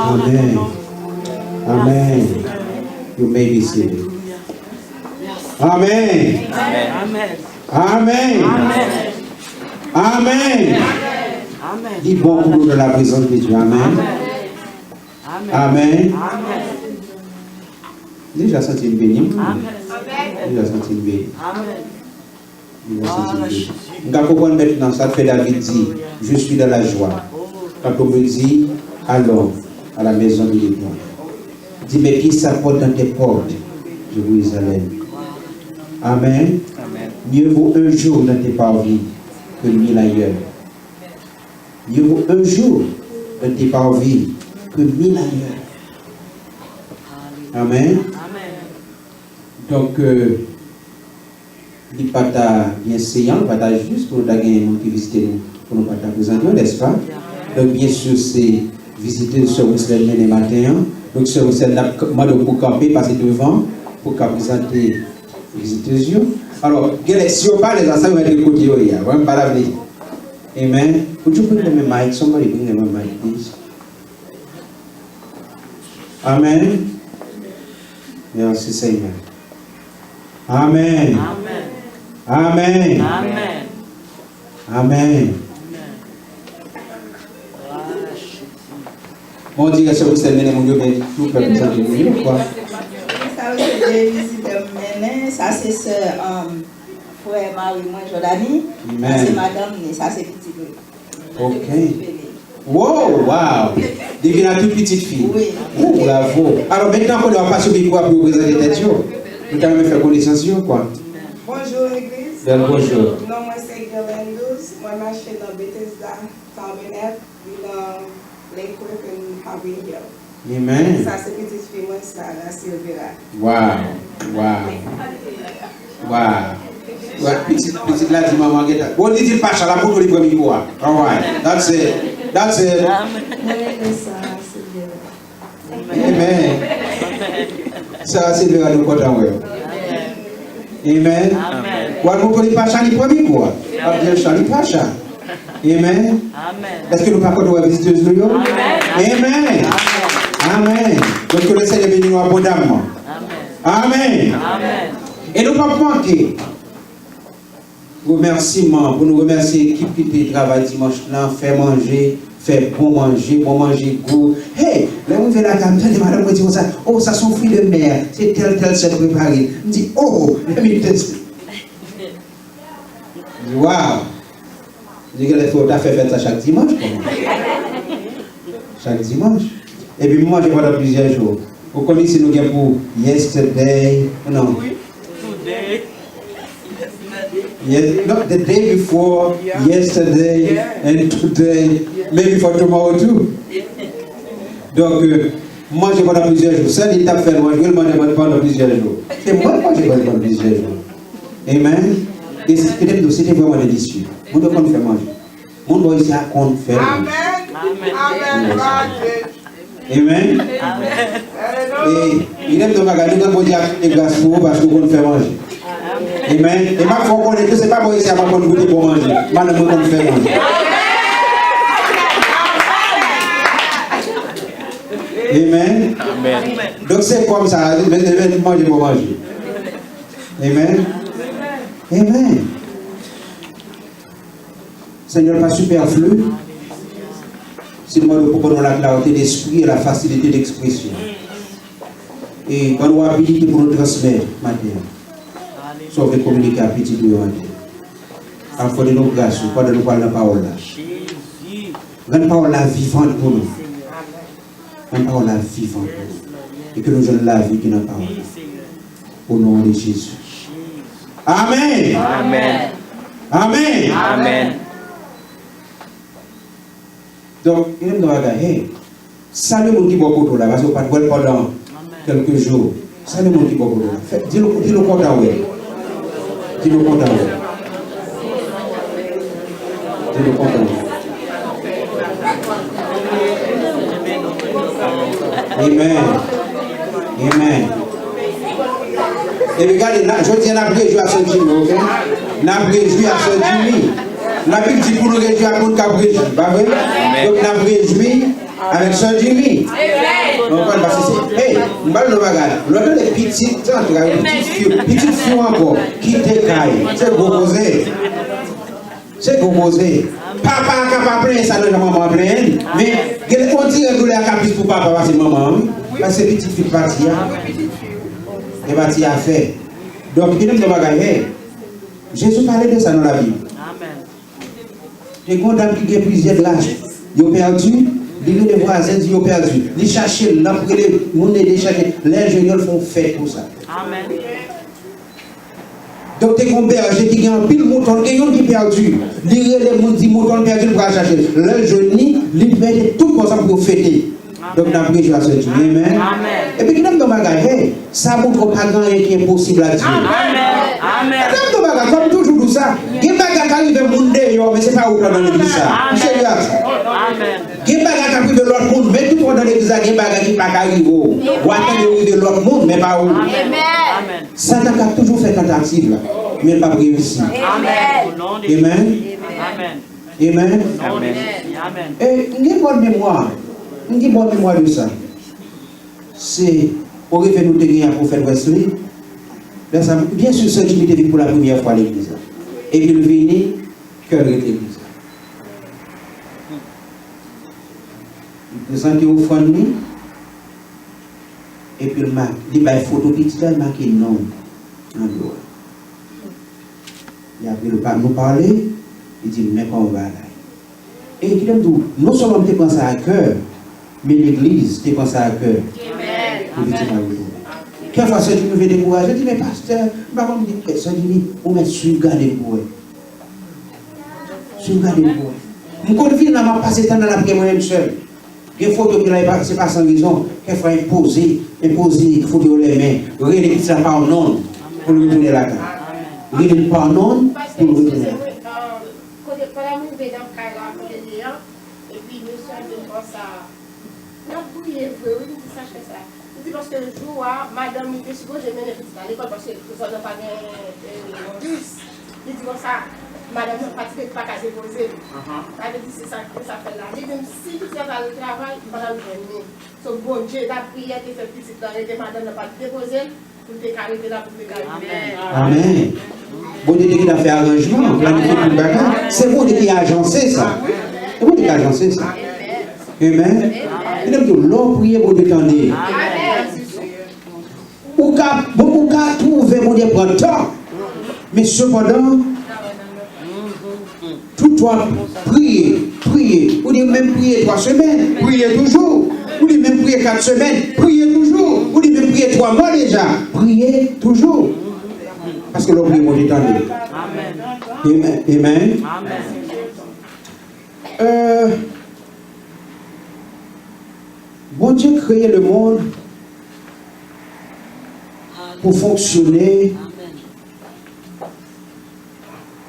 Amen. Amen. You may be seated. Amen. Amen. Amen. Amen. Amen. Dis bon pour de la présence de Dieu. Amen. Amen. Déjà senti une bénie. Déjà senti une bénie. Déjà senti une bénie. Nous comprenons maintenant ça fait David dit, je suis dans la joie. Quand on me dit, allons à la maison de l'Éternel. Dis mes pieds s'apportent dans tes portes, Jérusalem. Amen. Mieux vaut un jour dans tes parvis que 1000 ailleurs. Mieux vaut un jour dans tes parvis que 1000 ailleurs. Amen. Donc, il n'est pas bien séant, pas juste pour nous gagner qui visiter nous, pour nous pas présenter, n'est-ce pas? Donc, bien sûr, c'est visiter le Sœur Roussel les matins. Donc, Sœur Roussel n'a pas pour camper, passer devant, pour présenter les visiteurs. Alors, si on parle des ensembles, on va être côté, on va pas l'avenir. Amen. Would you bring them a mic? Somebody bring them a mic, please. Amen. Merci Seigneur. Amen. Amen. Amen. Bon Dieu, si vous savez, mon Dieu, nous pouvons vous entendre quoi? Ça c'est frère Marie, moi Jordanie. C'est madame, ça c'est petit peu. Ok. Wow. Devient une toute petite fille. Oui. Oh, bravo. Alors maintenant qu'on va passer au micro pour vous présenter tête, nous allons faire connaissance, quoi. Bonjour l'église. Bonjour. Non, moi c'est Galandous. Moi je marche dans Bethesda, Tabernacle, dans Lakewood et Harvey Hill. Amen. Ça c'est petite fille, moi ça, la Sylvia. Wow. Petite là, dis maman, get that. Bon, dis pas ça là pour le premier micro. All right. That's it. Amen. Ça c'est le radio côté Amen. Quoi vous pouvez pas changer premier quoi? Bien changer pas ça. Amen. Est-ce que nous pas connaissons la visiteuse de Dieu? Amen. Donc que le Seigneur bénisse nous abondamment. Amen. Et nous pas manquer remerciements pour nous remercier l'équipe qui travaille dimanche là, fait bon manger, goût. Hey, là on fait la gamme, madame me dit ça, oh ça sont fruits de mer, c'est tel c'est préparé. Je dis oh, let me test. Wow. Je dis que les fois faire ça chaque dimanche. Chaque dimanche. Et puis moi j'ai pendant plusieurs jours. Vous connaissez nous gagne pour yesterday, non. Yes, not the day before, yesterday, and today, maybe for tomorrow too. Donc, moi j'ai pendant plusieurs jours. Ça, l'étape fait moi, je vais demander pendant plusieurs jours. C'est moi j'ai pendant plusieurs jours. Amen. Et c'était vraiment délicieux. On doit faire manger. On doit essayer à faire manger. Amen. Et il aime de regarder quand on dit des glaces pour parce qu'on fait manger. Amen. Et ma foi connaît que c'est pas bon ici à ma bonne goûter pour manger. Madame on fait manger. Amen. Donc c'est comme ça, manger pour manger. Amen. Seigneur, pas superflu. C'est moi pour qu'on ait la clarté d'esprit et la facilité d'expression. Et qu'on ait l'habilité pour nous transmettre maintenant. Sauf de communiquer à petit peu. Afin de nos grâces, pas de nous parler de la parole là. La parole là vivante pour nous. La parole là vivante pour nous. Et que nous ayons la vie qui est dans la parole là. Au nom de Jésus. Amen. Donc, il nous regarde, hey, salut mon qui boit là, parce qu'on ne peut pas pendant quelques jours. Salut mon qui boit là. Dis-le content, oui. Dis-le content, oui. Dis-le content. Amen. Et regardez, je dis, on a réjoui à Saint-Jimmy, ok? On a réjoui à Saint-Jimmy. La Bible dit pour nous réjouir à pour nous réjouir, pas vrai? Donc on a réjoui avec Sœur Jimmy. Hey, on va le regarder. L'autre des petites filles encore qui décaillent. C'est proposé. C'est proposé. Papa n'a pas plein, ça ne va pas plein. Mais on dit que nous avons plus pour papa, c'est maman. Parce que c'est petite fille partie. Et partie à faire. Donc, il y a des bagages. Jésus parlait de ça dans la Bible. Les condamnés qui ont plusieurs l'âge, ils ont perdu. Les voisins, ils ont perdu. Ils cherchent là pour que les gens cherchent. Les ingénieurs font faire tout ça. Amen. Donc, tu as un berger qui a un pile mouton qui est perdu. Les moutons perdus pour chercher. Les jeunes, ils mettent tout comme ça pour fêter. Donc, nous avons pris à ce Dieu. Amen. Et puis, nous avons dit, ça montre pas grand qui est possible à Dieu. Amen. Comme toujours tout ça, il y a des gens qui arrivent au monde, mais ce n'est pas où dans l'église. C'est là. Il y a des gens qui arrivent de l'autre monde, mais tout le monde dans l'église, il y a des gens qui ne pas arriver. Ou attendre de l'autre monde, mais pas où. Satan a toujours fait tentative, mais il n'a pas réussi. Amen. Amen. Et il y a une bonne mémoire. Il y a une bonne mémoire de ça. C'est pour que nous tenions un prophète Wesley. Bien sûr, ce qui était pour la première fois à l'église. Et puis, il venait, cœur de l'église. Il présentait au fond de lui. Et puis, il m'a photo petite, il m'a marqué non. Il a pris le pas nous parler. Il dit, mais quand on va là. Et il dit, non seulement tu prends ça à cœur, mais l'église, tu prends ça à cœur. Amen. Quelquefois, si tu me fais décourager, je dis, mais pasteur, maman me dit, ça dit, on met sur garder pour eux. Sur garder pour eux. Mon conflit n'a pas passé tant dans la prière moi-même seul. Il faut que ce n'est pas sans raison. Quelquefois, imposer, il faut que les mains, réunir ça par non pour le retourner la carte. Réunir par non pour le retourner la carte. Et puis, nous sommes comme ça. Non, oui, ça. Parce que le jour où madame était supposée mener à l'école parce que nous n'avons pas de bus. Il dit comme ça, madame n'a pas de pas qu'à déposer. Elle dit c'est ça que ça fait là. Il dit si tu es dans le travail, madame venir. Donc bon Dieu, la prière qui fait petit temps, et madame n'a pas déposé pour te carrer là pour te carrer. Amen. Bon Dieu qui a fait arrangement, c'est bon Dieu qui a agencé ça. C'est bon Dieu qui a agencé ça. Amen. Il aime tout l'homme prier pour détendre. Ou qu'à trouver mon Dieu prend temps. Mais cependant, tout toi prier. Ou dit même prier 3 semaines, prier toujours. Ou dit même prier 4 semaines, prier toujours. Ou dit même prier 3 mois déjà, prier toujours. Parce que l'homme prie pour détendre. Amen. Amen. Bon Dieu créé le monde pour fonctionner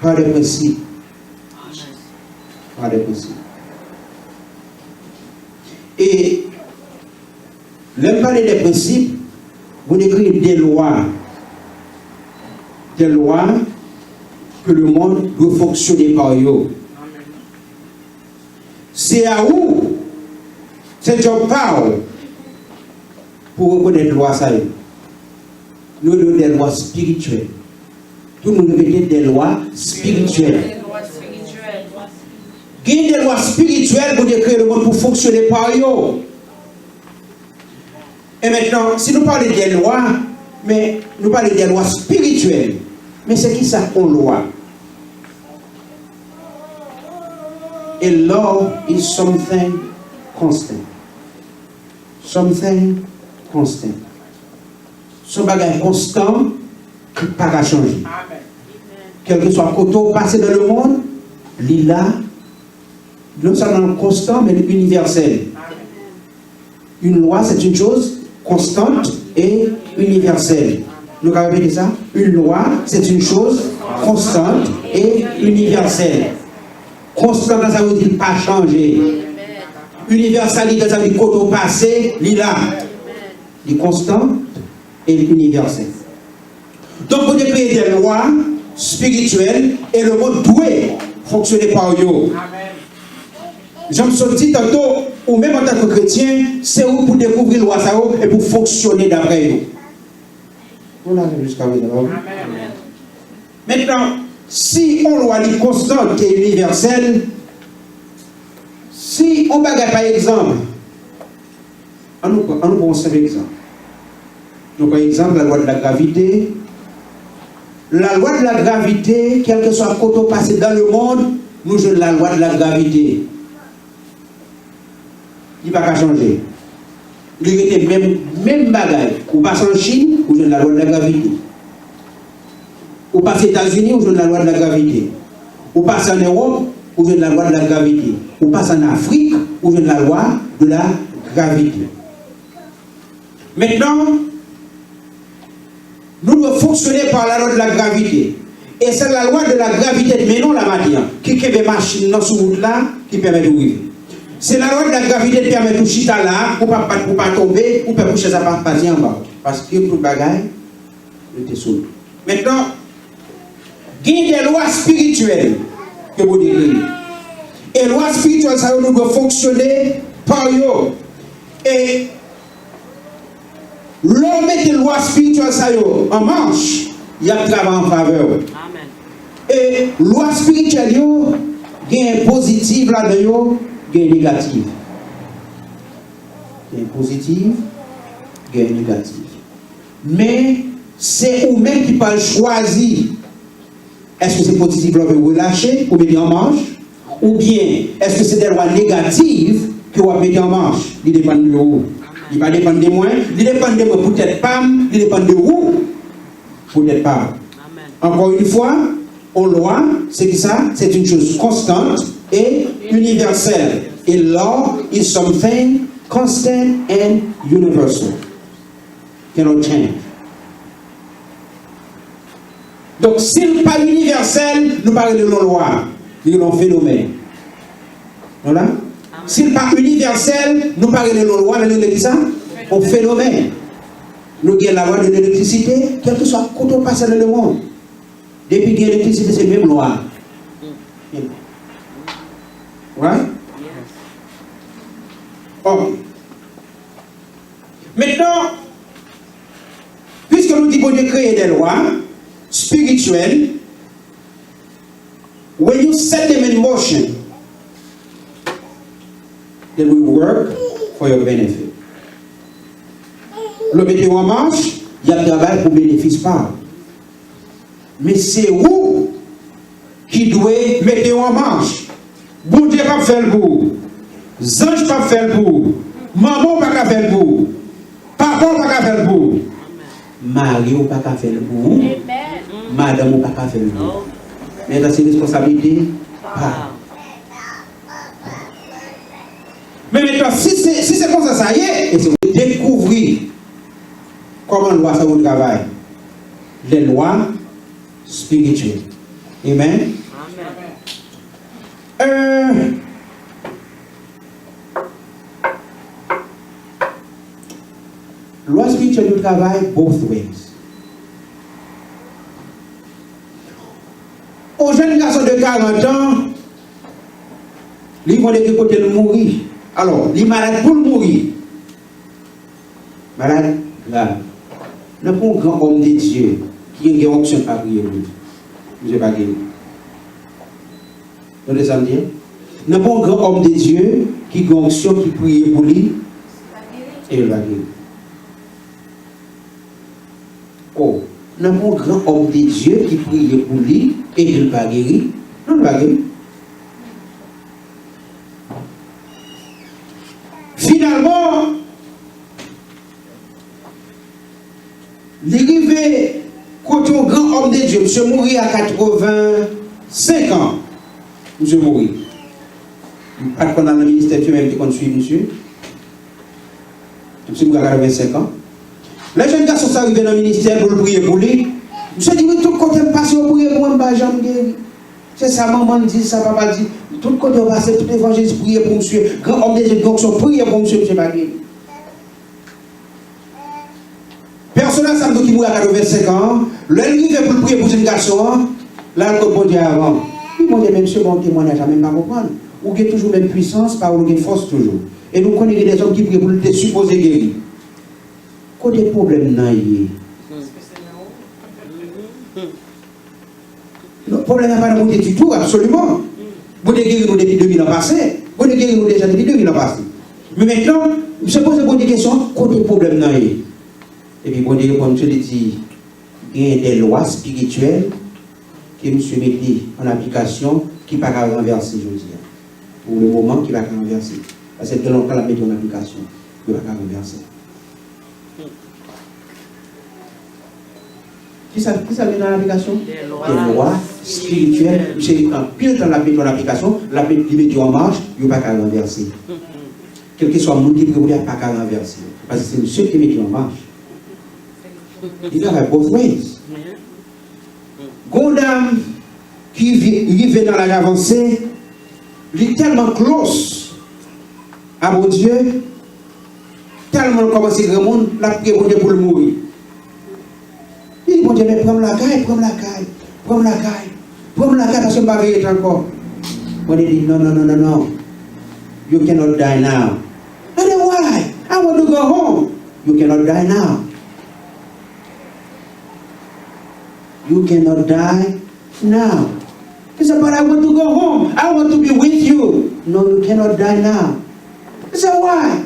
par des principes. Par des principes. Et, l'homme parler des principes, vous écrivez des lois. Des lois que le monde doit fonctionner par eux. C'est à où c'est Job parle pour reconnaître les lois. Nous avons des lois spirituelles. Tout le monde répète des lois spirituelles. Il y a des lois spirituelles pour créer le monde pour fonctionner par eux. Et maintenant, si nous parlons des lois, mais nous parlons des lois spirituelles. Mais c'est qui ça qu'on loi? A law is something constant. Something constant. Ce bagage constant qui ne peut pas changer. Quel que soit le côté passé dans le monde, il a non seulement constant, mais universel. Une loi, c'est une chose constante et universelle. Nous avons répété ça? Une loi, c'est une chose constante et universelle. Constant, ça veut dire pas changer. Universalité, ça veut dire côté passé, il a. Il est constant et universel. Donc, vous devez créer des lois spirituelles et le monde doit fonctionner par eux. J'en me suis dit tantôt, ou même en tant que chrétien, c'est où pour découvrir loi ça et pour fonctionner d'après nous. On arrive jusqu'à maintenant. Maintenant, si on loi est constante et universelle, si on bagaille par exemple, on nous prend un simple exemple. Donc, par exemple, la loi de la gravité. La loi de la gravité, quel que soit le côté passé dans le monde, nous jouons la loi de la gravité. Il ne va pas changer. Il était même bagaille. Ou passe en Chine, vous jouez la loi de la gravité. Ou passe aux États-Unis, vous jouez la loi de la gravité. Ou passe en Europe, vous jouez la loi de la gravité. Ou passe en Afrique, vous jouez la loi de la gravité. Maintenant, nous devons fonctionner par la loi de la gravité. Et c'est la loi de la gravité, mais non la matière, qui fait des machines dans ce route-là, qui permet de vivre. C'est la loi de la gravité qui permet de chita là, pour ne pas tomber, ou pour coucher ça par passer en bas. Parce que tout le bagage, était sauvé. Maintenant, il y a des lois spirituelles que vous dites. Et les lois spirituelles, ça nous doit fonctionner par eux. Et l'homme met des lois spirituelles ça en marche, il y a un travail en faveur. Amen. Et loi spirituelle, il y a un positif là-dedans, il y a un négatif. Il y a un positif, il y a un négatif. Mais c'est vous-même qui peut choisir. Est-ce que c'est positif là vous relâcher ou mettre en marche? Ou bien est-ce que c'est des lois négatives que vous mettez en marche? Il dépend de vous. Il va dépendre de moi, il dépend de moi peut-être pas, il dépend de vous, peut-être pas. Encore une fois, en loi, c'est que ça, c'est une chose constante et universelle. Et law is something constant and universal. Cannot change. Donc, s'il n'est pas universel, nous parlons de loi, nous parlons de phénomène. Voilà? S'il n'est pas universel, nous parlons de loi, mais nous disons ça, au phénomène. Nous avons la loi de l'électricité, quel que soit quand on passe dans le monde. Depuis qu'il y a l'électricité, c'est la même loi. Right? Ok. Maintenant, puisque nous disons de créer des lois spirituelles, when you set them in motion, they will work for your benefit. Le mettez en marche, il y a un travail pour bénéfice pas. Mais c'est vous qui devez mettre en marche. Bon Dieu pas faire pour vous. Ange pas faire pour vous. Maman pas faire pour vous. Papa pas faire pour vous. Mario pas faire pour vous. Madame pas faire pour vous. Mais dans ces responsabilités, pas. Mais maintenant, si c'est comme ça y est, et si vous découvrez comment la loi ça vous travaille, les lois spirituelles. Amen. Loi spirituelle nous travaille both ways. Aux jeunes garçons de 40 ans, ils vont de côté de mourir. Alors, les malades pour mourir. Malade grave. Nous avons un grand homme de Dieu qui a une option à prier pour lui. Je ne sais pas qui. Vous descendez? Nous avons un grand homme de Dieu qui a une option qui prie pour lui. Et il va guérir. Oh, nous avons un grand homme de Dieu qui prie pour lui et il va guérir. Non, il va guérir. Finalement, l'arrivée quand un grand homme de Dieu, monsieur mourir à 85 ans, monsieur mourir. Pas qu'on a dans le ministère, tu même qu'on suit monsieur. Monsieur mourir à 85 ans. Les jeunes garçons sont arrivés dans le ministère pour le prier pour lui. Monsieur dit, oui, tout le côté passe pour prier pour moi, je ne guéris. C'est ça, maman dit, ça, papa dit. Tout le côté passe, tout l'évangile prier pour monsieur. Grand homme de Dieu, donc son prier pour monsieur, monsieur pas guéri. Personnel, ça me dit qu'il mourit à 85 ans. L'arrivée pour prier pour un garçon, là, le bon Dieu avant. Puis, mon Dieu, même ce bon témoignage, même pas comprendre. Ou il y a toujours même puissance, par ou il y a force toujours. Et nous connaissons des hommes qui prient pour te supposer guérir. Quand des problèmes dans le problème n'est pas dans du tout, absolument. Vous devez guérir nous depuis 2000 ans passés. Vous devez guérir nous déjà depuis 2000 ans passés. Mais maintenant, je pose une question, quand des problèmes dans et puis, bon Dieu, comme je l'ai dit, il y a des lois spirituelles qui me sont mises en application qui ne peuvent pas renverser, je veux dire. Pour le moment, qui ne va pas renverser. Parce que longtemps, la mettre en application, qui ne va pas renverser. Qui ça met dans l'application? Des lois spirituelles. C'est en pile dans la mettre en application, la mettre en marche, il ne va pas renverser. Quel que soit le monde qui ne va pas renverser. Parce que c'est le seul qui met en marche. Il y a both ways. Gondam qui vit dans l'âge avancé, il est tellement close à mon Dieu, tellement commencé grand monde, la prière pour Dieu pour le mourir. Il dit, mon Dieu, mais prends la caille, prends la caille, prends la caille, prends la caille parce que ma vie est encore. On dit, non, non, non, non, non. You cannot die now. I said, why? I want to go home. You cannot die now. You cannot die now. He said, but I want to go home. I want to be with you. No, you cannot die now. He said, why?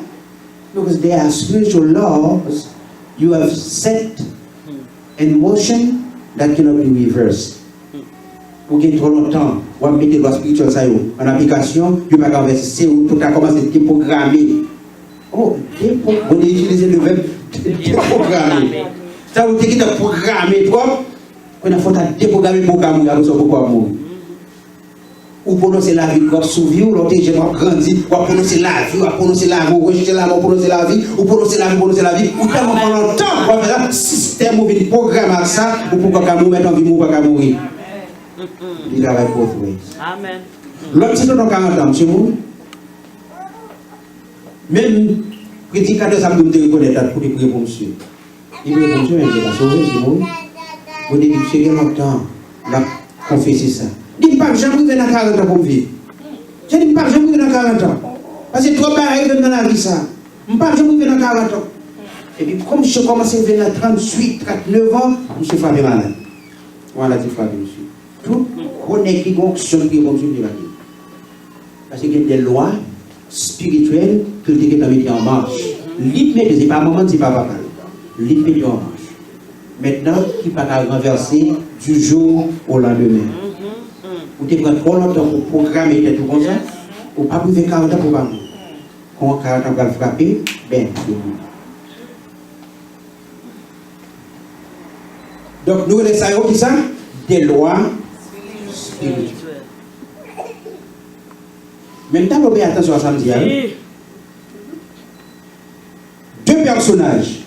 Because there are spiritual laws you have set in motion that cannot be reversed. Pour qu'il y ait trop longtemps, on va mettre les lois spirituelles en application, tu vas renverser, c'est où tout a commencé à déprogrammer. Oh, on a utilisé le verbe déprogrammer. Ça veut dire qu'il a programmé toi. On a fait déprogrammer pour qu'on mourir, pourquoi mourir. Ou prononcer la vie, ou souvenir, ou l'autre j'ai grandi, ou prononcer la vie, ou prononcer la vie, ou rejeter la mort, prononcer la vie, ou prononcer la vie, prononcer la vie, ou tellement pendant longtemps, on va faire un système où il programme à ça, ou pourquoi qu'on mourir, on vit pas mourir. Il travaille both ways. Amen. L'autre, c'est dans 40 ans, monsieur Mou. Même, prédicateur, ça me donne reconnaître pour prier pour monsieur. Il veut pour monsieur, mais il va sauver, monsieur Mou. Vous dites, monsieur, il y a longtemps, il a confessé ça. Dis pas, j'aime vivre dans 40 ans pour vivre. Je dis pas, j'aime vivre dans 40 ans. Parce que trop pareil dans la vie, ça. Je ne dis pas, j'aime vivre dans 40 ans. Et puis, comme je commence à vivre dans 38, 39 ans, je suis frappé malade. Voilà, tu frappé, monsieur. Tout connaît qui fonctionne qui fonctionne de la vie. Parce qu'il y a des lois spirituelles que tu as mis en marche. L'hypnée, ce n'est pas un moment, ce n'est pas papa. L'hypnée en marche. Maintenant, qui ne peut pas renverser du jour au lendemain. Vous te prenez trop longtemps pour programmer tout comme ça, ou pas pour faire 40 ans pour pas mourir. Quand 40 ans va frapper, ben, c'est bon. Donc, nous laissons qui ça? Des lois spirituelles. Même temps, vous faites attention à ça, deux personnages.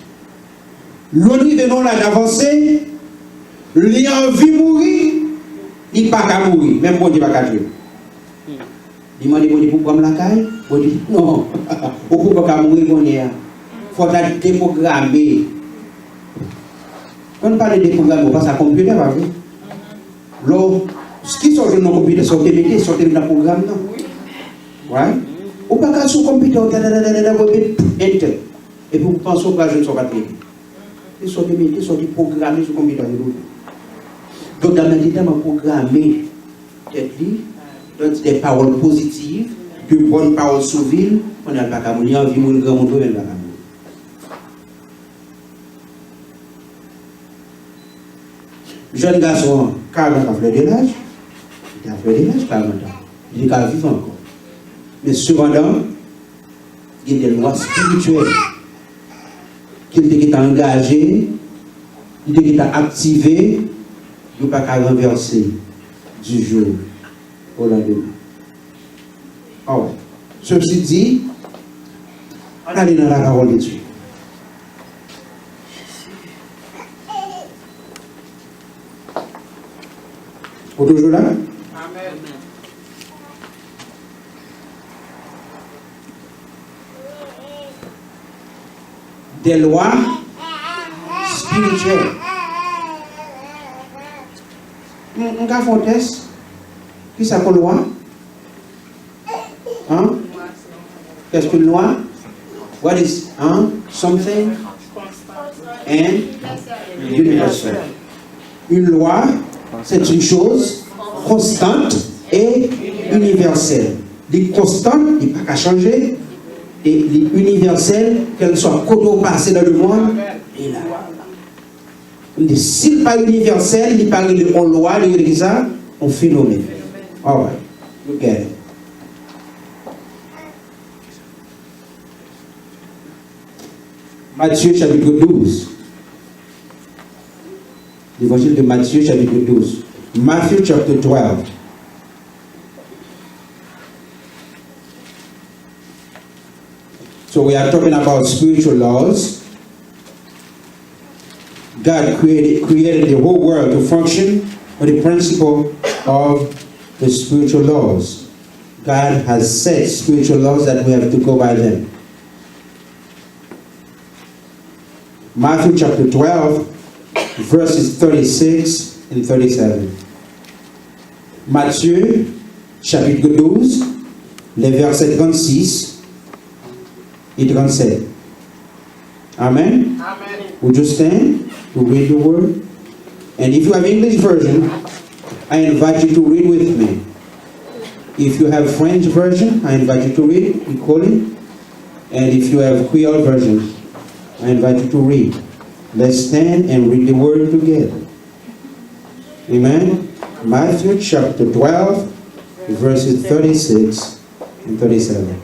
L'on dit de l'âge avancé, il a envie de mourir, il n'est pas qu'à mourir, même bon Dieu pas qu'à tuer. Il m'a dit, bon Dieu, pour prendre la caille? Bon Dieu, non, ou pour pas mourir, bon Dieu, il faut déprogrammer. Quand on parle de déprogrammer, on passe à computer, pas vrai? Ce qui sort de nos computers, sont des métiers, sont des programmes, non? Ouais? Ou pas qu'à sur computer, et puis vous pensez que je ne suis pas traité. Ils sont des métiers, sont des programmés sur computer. Donc, dans le temps, on programmé des paroles positives, de bonnes paroles sauviles, on n'a pas qu'à mourir, on vit mourir grand monde, on n'a pas qu'à mourir. Jeune garçon, 40 ans, fleur de l'âge, il a fleur de l'âge, 40 ans, il est qu'à vivre encore. Mais cependant, il y a des lois spirituelles qu'il est engagé, il est activé, il ne peut pas renverser du jour au lendemain. Alors, ceci dit, on allait dans la parole de Dieu. Vous toujours là? Amen. Des lois spirituelles. On a fait un test. Qui ça pour loi? Hein? Qu'est-ce qu'une loi? What is something and universal? Une loi, c'est une chose constante et universelle. Les constantes, il n'y a pas qu'à changer. Et les universelles, qu'elles soient comment passées dans le monde, et là. S'il n'est pas universel, il parle de loi, il dit ça, on phénomène. All right, look at it. Matthieu chapitre 12. L'évangile de Matthieu chapitre 12. Matthew chapter 12. So we are talking about spiritual laws. God created the whole world to function with the principle of the spiritual laws. God has set spiritual laws that we have to go by them. Matthew chapter 12, verses 36 and 37. Matthieu chapitre 12, les versets 36 et 37. Amen. Amen. Would you stand to read the word? And if you have English version, I invite you to read with me. If you have French version, I invite you to read equally. And if you have Creole version, I invite you to read. Let's stand and read the word together. Amen. Matthew chapter 12, verses 36 and 37.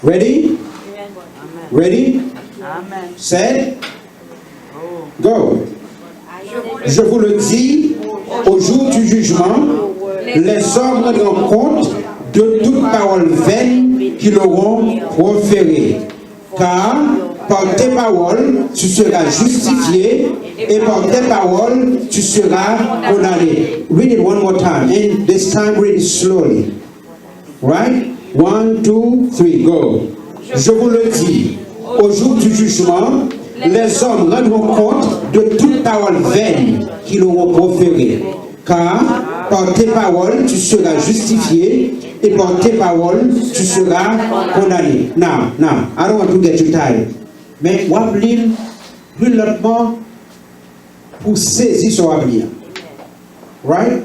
Ready? Ready? Amen. Set? Go. Je vous le dis, au jour du jugement, les hommes rendront compte de toute parole vaine qu'ils auront proférée. Car par tes paroles, tu seras justifié, et par tes paroles, tu seras condamné. Read it one more time, and this time read it slowly. Right? 1, 2, 3, go. Je vous le dis, au jour du jugement, les hommes rendront compte de toute parole vaine qu'ils auront proférée. Car par tes paroles, tu seras justifié, et par tes paroles, tu seras condamné. Now, I don't want to get you tired. Mais on va lire plus lentement pour saisir son avenir. Right?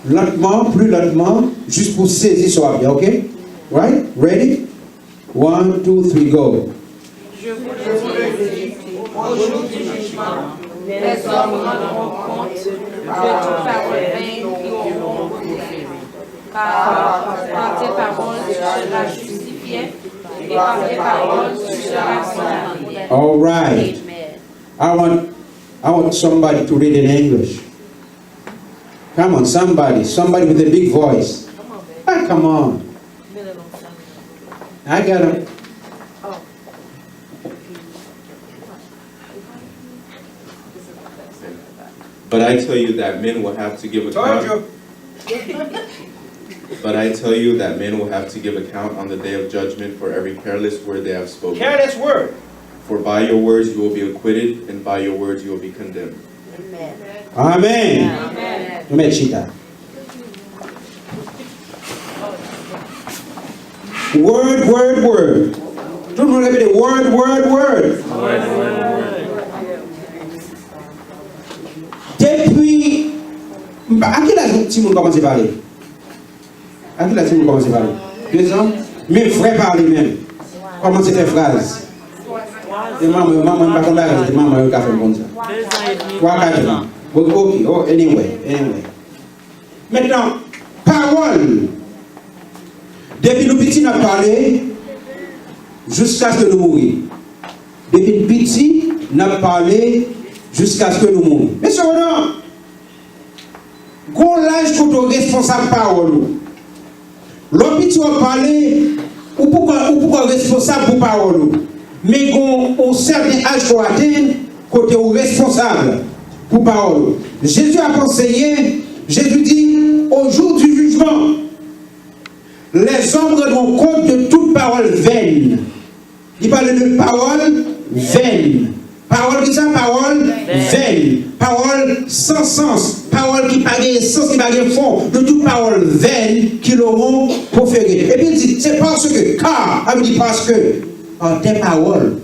Lentement, plus lentement, juste pour saisir son avenir, ok? Right? Ready? 1, 2, 3, go. Je vous le dis, au jour du jugement, les hommes rendront compte de toute parole vaine qui auront proférée. Car par tes paroles, tu seras justifié, et par tes paroles, tu seras condamné. All right. Amen. I want somebody to read in English. Come on, somebody with a big voice. Ah, come on. I got him. But I tell you that men will have to give account. But I tell you that men will have to give account on the day of judgment for every careless word they have spoken. Careless word. For by your words you will be acquitted, and by your words you will be condemned. Amen. Amen. Mechita. Word, word, word. Tout le monde répète word, word, word. Depuis, à quel âge tu m'as commencé à parler? À quel âge tu m'as commencé à parler? 2 ans? Mais vrai parler même. Comment c'est fait phrase? Et maman, pas comme ça, maman, elle a fait comme ça. 3, 4 ans. Ok, oh, anyway. Maintenant, parole. Depuis nous petits, nous avons parlé jusqu'à ce que nous mourions. Depuis nous petits, nous avons parlé jusqu'à ce que nous mourions. Mais cependant, quand l'âge qu'on est responsable de parole, l'homme petit a parlé, ou pourquoi responsable pour parole, mais quand on certain âge qu'on atteint, côté responsable pour parole. Jésus a conseillé, Jésus dit, au jour du jugement, les hommes rendront compte de toute parole vaine. Il parle de parole vaine. Parole qui ça? Parole vaine. Parole sans sens. Parole qui n'a pas de sens, qui n'a pas de fond. De toute parole vaine qui l'auront proférée. Et puis il dit, c'est parce que, car, elle dit parce que, par tes paroles,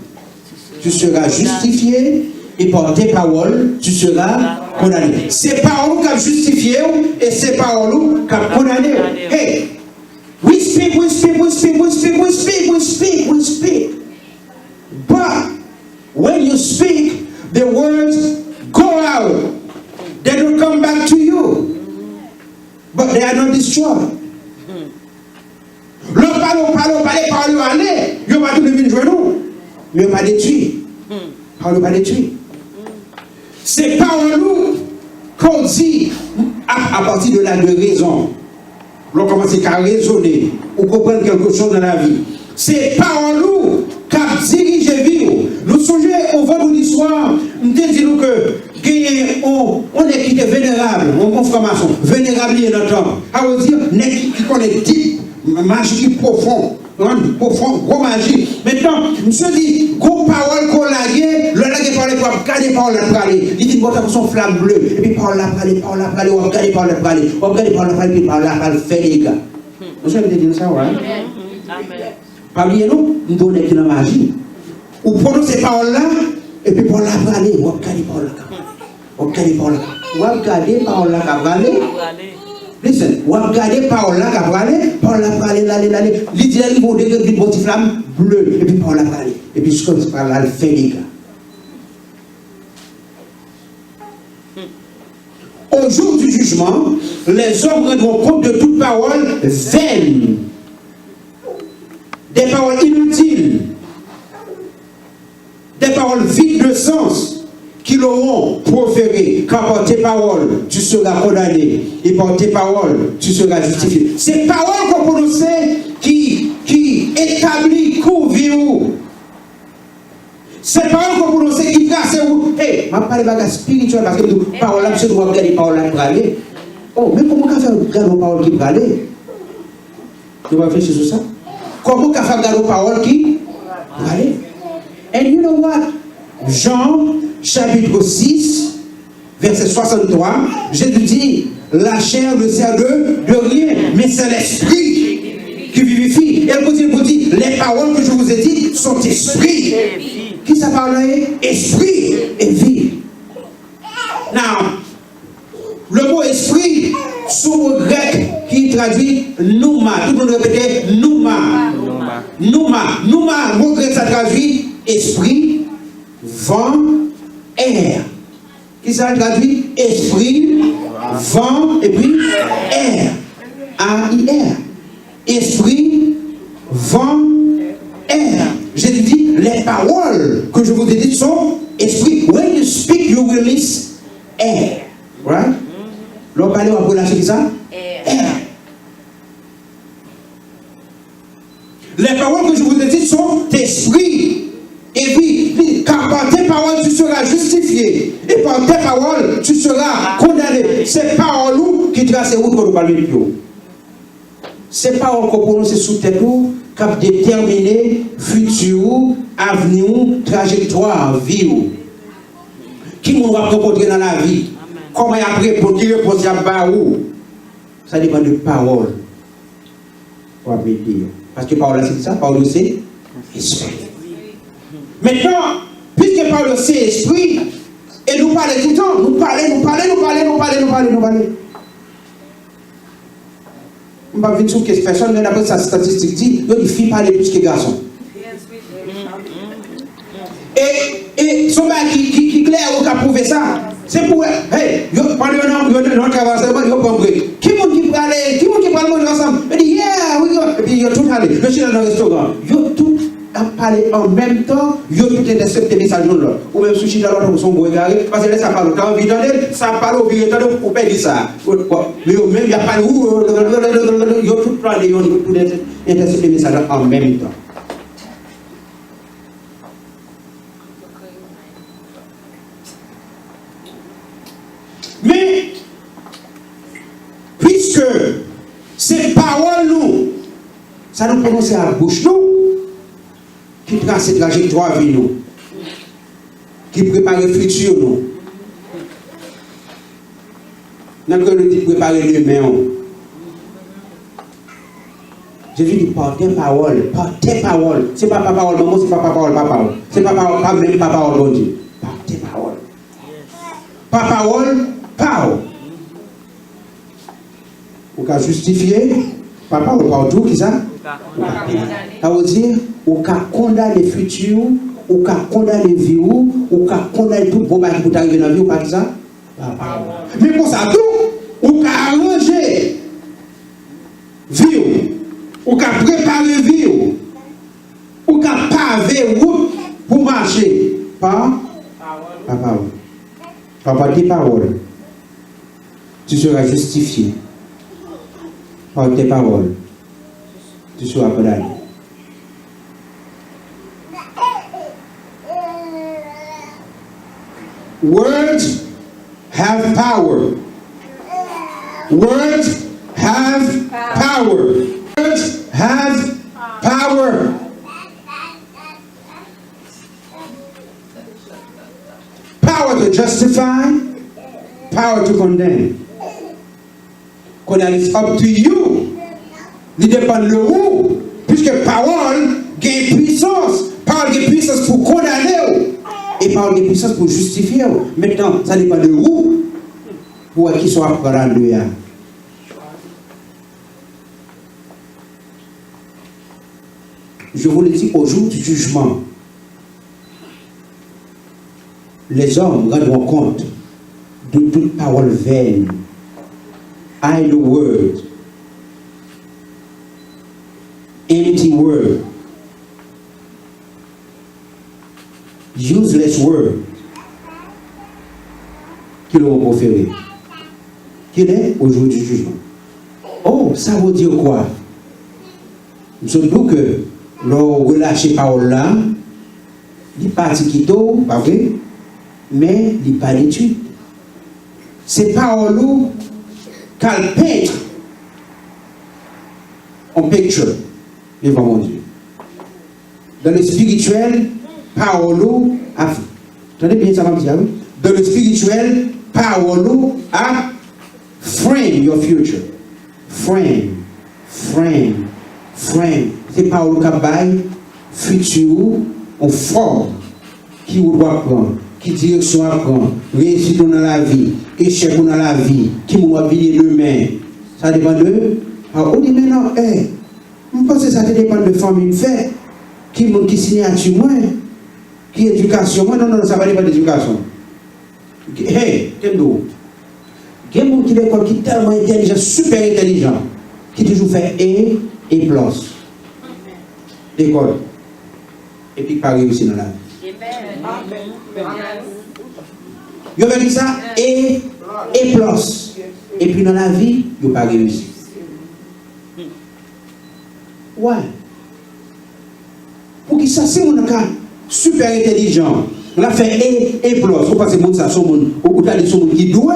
tu seras justifié, et par tes paroles, tu seras condamné. C'est paroles qui ont justifié, et c'est paroles qui ont condamné. Hey! We speak. But when you speak, the words go out. They don't come back to you. But they are not destroyed. L'on parle, aller. Il n'y a pas tout devenu genou. Il n'y a pas détruit. Parle pas détruit. C'est paroles qu'on dit à partir de la raison. L'on commence à raisonner ou comprendre quelque chose dans la vie. C'est paroles qui dirigent la vie. Nous songeons au vendredi soir, nous disons que on est qui est vénérable, on confirmation, vénérable il y a notre temps. Ça veut dire qui connaît deep, magie profonde, gros magie. Maintenant, monsieur dit, gros parole qu'on lague, le lague parle pour garder parole à parler. Il dit, bon, son flamme bleue, et puis parole à parler, on va garder parole à parler, puis parole à parler, fait les gars. Vous savez dire ça, ouais? Parmi nous, nous donnons une magie. Ou prenons ces paroles-là, et puis pour la parler, on va garder parole là. On va garder parole là. Listen, on va garder parole là, parole là, l'idéal, il faut dégager une petite flamme bleue, et puis parole là, et puis ce que c'est par là, le fait les gars. Au jour du jugement, les hommes rendront compte de toute parole vaine, des paroles inutiles, des paroles vides de sens qui l'auront proféré. Car par tes paroles, tu seras condamné, et par tes paroles, tu seras justifié. Ces paroles qu'on prononce qui établissent cours vie. Ces paroles qu'on prononce qui tracent où. Hey, je parle de bagage spirituel parce que les paroles là, je dois regarder les paroles là pour aller. Oh, mais comment on fait regarder les paroles qui pour aller? Tu vas réfléchir sur ça? Comment on fait regarder les paroles qui pour aller? And you know what? Jean, chapitre 6, verset 63, Jésus dit, la chair ne sert de rien, mais c'est l'esprit qui vivifie. Et elle continue pour dire, les paroles que je vous ai dites sont esprit. Qui ça parle là? Esprit et vie. Now, le mot esprit, c'est le mot grec qui traduit nouma. Tout le monde répétait nouma. Nouma, mot grec ça traduit esprit, vent, air. Qui ça traduit? Esprit, vent et puis air. A-I-R. Esprit, vent, air. Jésus dit, les paroles que je vous ai dites sont esprit. When you speak, you release air. Right? L'on parle, on peut lâcher ça? Air. Les paroles que je vous ai dites sont esprit. Et puis, car par tes paroles, tu seras justifié. Et par tes paroles, tu seras condamné. Ces paroles qui tracent route pour nous parler de Dieu. Ces paroles qu'on prononce sous tête, qui déterminer futur, avenir, trajectoire, vie. Qui nous va rencontrer dans la vie? Comment il a répondu, réponse à Baou? Ça dépend de paroles. Parce que parole c'est ça, parole c'est esprit. Maintenant, puisque parole c'est esprit, et nous parlons tout le temps, nous parlons. On ne va pas venir sur que personne, mais d'après sa statistique dit, il faut parler plus que garçon. Et son mec qui clair ou qui a prouvé ça, c'est pour, hey, pendant un travail, il faut comprendre. Qui parle manger ensemble? Il dit, yeah, we go. Et puis, il y a tout parlé. Je suis dans un restaurant. Il y a tout parlé en même temps. Il y a tout intercepté les messages de l'autre. Ou même si dans l'autre, son beau égaré. Parce que là, ça parle. Quand on vit dans elle, ça parle au vieux temps, on peut dire ça. Mais même, il n'y a pas de où. Il y a tout parlé. Il y a tout intercepté les messages en même temps. Mais, puisque ces paroles, nous, ça nous prononce à la bouche, nous, qui trace cette trajectoire vie, nous, qui prépare le futur, non. Nous avons dit préparer demain. Jésus dit par tes paroles, par tes paroles. Ce n'est pas par parole, maman, ce n'est pas par parole, papa. Ce n'est pas même par parole, bon Dieu. Par tes paroles. Par parole, parole. Ou qu'à justifier, par parole, partout, qui ça? Ça veut dire, ou qu'à condamner le futur, ou qu'à condamner la vie, ou qu'à condamner tout bon qui peut arriver dans la vie, ou pas ça? Par parole. Mais pour ça, tout, ou qu'à arranger vie, ou qu'à préparer la vie, ou qu'à paver route pour marcher. Par parole. Par tes paroles, tu seras justifié. Par tes paroles, tu seras condamné. Words have power. Words have power. Words have power. Power to justify, power to condemn. Condemn is up to you. Il dépend de vous, puisque parole gagne puissance. Parole gagne puissance pour condamner et parole gagne puissance pour justifier. Maintenant, ça dépend de vous pour qui soit prendre. Je vous le dis au jour du jugement. Les hommes rendront compte de toute parole vaine, idle word, empty word, useless word qu'ils auront proféré. Qu'il est au jour du jugement. Oh, ça veut dire quoi? Surtout que l'on relâche parole là, il parti qui tôt, pas vrai? Mais il n'y a pas d'étude. C'est parole qu'elle peint en picture devant mon Dieu. Dans le spirituel, parole a. Attendez bien ça, va dire, oui? Dans le spirituel, parole a frame your future. Frame. C'est parole qui a bail futur en forme qui vous doit prendre. Qui direction à prendre, réussite dans la vie, échec dans la vie, qui m'a vie demain. Ça dépend de. Alors, on dit maintenant, je pense que ça dépend de famille fait, qui signature moi, qui éducation moi, non, ça va dépendre d'éducation. Hey, Kendo, il y a des gens qui sont tellement intelligents, super intelligents, qui toujours fait et plus. École. Et puis pas réussir dans la vie. Vous avez dit ça, et plus. Et puis dans la vie, vous n'avez pas réussi. Ouais. Pour qui ça, c'est mon cas super intelligent. On a fait et plus. Vous passez mon ça, son monde, vous avez dit son monde qui doit.